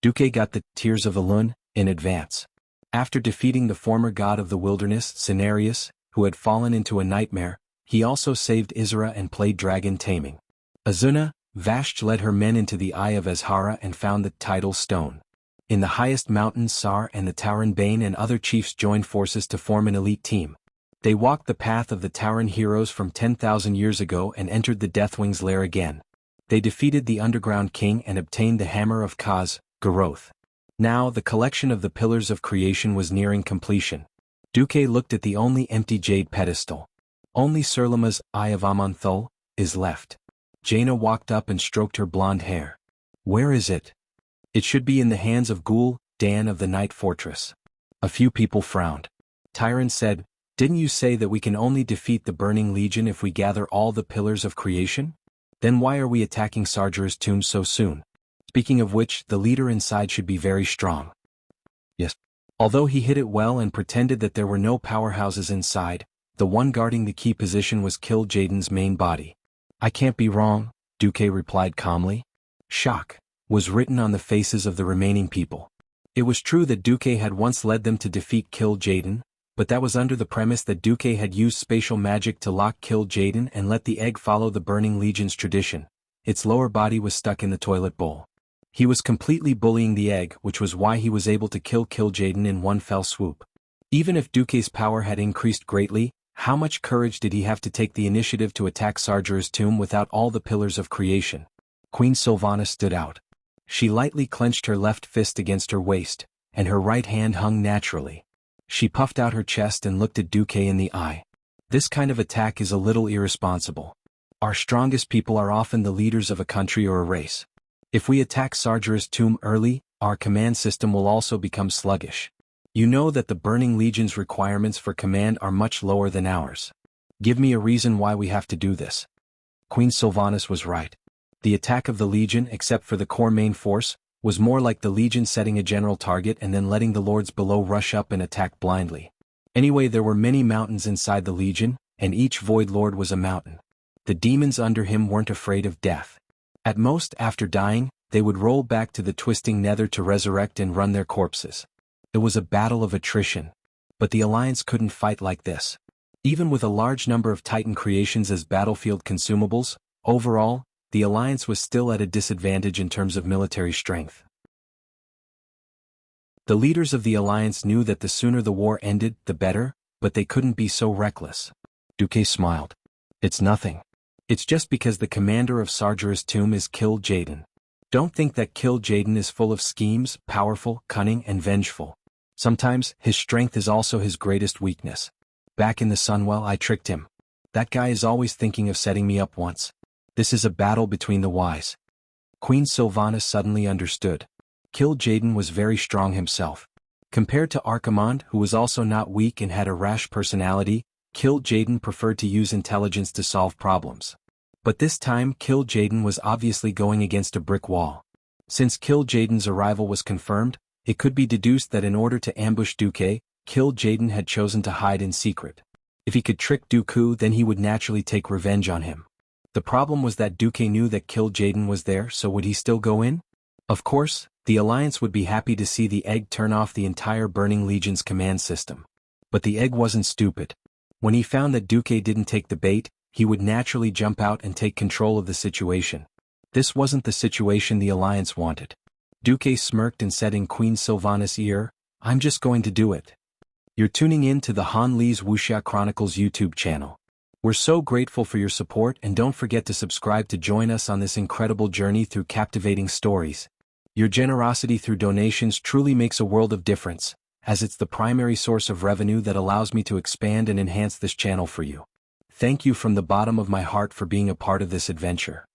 Duque got the Tears of Elun in advance. After defeating the former god of the wilderness, Cenarius, who had fallen into a nightmare, he also saved Isra and played dragon taming. Azuna, Vashj led her men into the Eye of Azhara and found the Tidal Stone. In the highest mountains, Sar and the Tauren Bane and other chiefs joined forces to form an elite team. They walked the path of the Tauren heroes from 10,000 years ago and entered the Deathwing's lair again. They defeated the Underground King and obtained the Hammer of Kaz, Garoth. Now the collection of the Pillars of Creation was nearing completion. Duque looked at the only empty jade pedestal. Only Surlama's Eye of Amonthul is left. Jaina walked up and stroked her blonde hair. Where is it? It should be in the hands of Ghoul Dan of the Night Fortress. A few people frowned. Tyron said, "Didn't you say that we can only defeat the Burning Legion if we gather all the Pillars of Creation? Then why are we attacking Sargeras' tomb so soon? Speaking of which, the leader inside should be very strong." Yes. Although he hid it well and pretended that there were no powerhouses inside, the one guarding the key position was Kill Jaden's main body. I can't be wrong, Duque replied calmly. Shock was written on the faces of the remaining people. It was true that Duque had once led them to defeat Kill Jaden, but that was under the premise that Duque had used spatial magic to lock Kill Jaden and let the egg follow the Burning Legion's tradition. Its lower body was stuck in the toilet bowl. He was completely bullying the egg, which was why he was able to kill Jaden in one fell swoop. Even if Duque's power had increased greatly, how much courage did he have to take the initiative to attack Sargera's tomb without all the pillars of creation? Queen Sylvana stood out. She lightly clenched her left fist against her waist, and her right hand hung naturally. She puffed out her chest and looked at Duque in the eye. This kind of attack is a little irresponsible. Our strongest people are often the leaders of a country or a race. If we attack Sargera's tomb early, our command system will also become sluggish. You know that the Burning Legion's requirements for command are much lower than ours. Give me a reason why we have to do this. Queen Sylvanas was right. The attack of the Legion, except for the core main force, was more like the Legion setting a general target and then letting the lords below rush up and attack blindly. Anyway, there were many mountains inside the Legion, and each Void Lord was a mountain. The demons under him weren't afraid of death. At most, after dying, they would roll back to the twisting nether to resurrect and run their corpses. It was a battle of attrition. But the Alliance couldn't fight like this. Even with a large number of Titan creations as battlefield consumables, overall, the Alliance was still at a disadvantage in terms of military strength. The leaders of the Alliance knew that the sooner the war ended, the better, but they couldn't be so reckless. Duque smiled. It's nothing. It's just because the commander of Sargera's tomb is Kill Jaden. Don't think that Kill Jaden is full of schemes, powerful, cunning, and vengeful. Sometimes, his strength is also his greatest weakness. Back in the Sunwell, I tricked him. That guy is always thinking of setting me up once. This is a battle between the wise. Queen Sylvana suddenly understood. Kill Jaden was very strong himself. Compared to Archimonde, who was also not weak and had a rash personality, Kill Jaden preferred to use intelligence to solve problems. But this time Kill Jaden was obviously going against a brick wall. Since Kill Jaden's arrival was confirmed, it could be deduced that in order to ambush Duque, Kill Jaden had chosen to hide in secret. If he could trick Dooku, then he would naturally take revenge on him. The problem was that Duque knew that Kill Jaden was there, so would he still go in? Of course, the Alliance would be happy to see the egg turn off the entire Burning Legion's command system. But the egg wasn't stupid. When he found that Duque didn't take the bait, he would naturally jump out and take control of the situation. This wasn't the situation the Alliance wanted. Duque smirked and said in Queen Sylvana's ear, "I'm just going to do it." You're tuning in to the Han Lee's Wuxia Chronicles YouTube channel. We're so grateful for your support, and don't forget to subscribe to join us on this incredible journey through captivating stories. Your generosity through donations truly makes a world of difference, as it's the primary source of revenue that allows me to expand and enhance this channel for you. Thank you from the bottom of my heart for being a part of this adventure.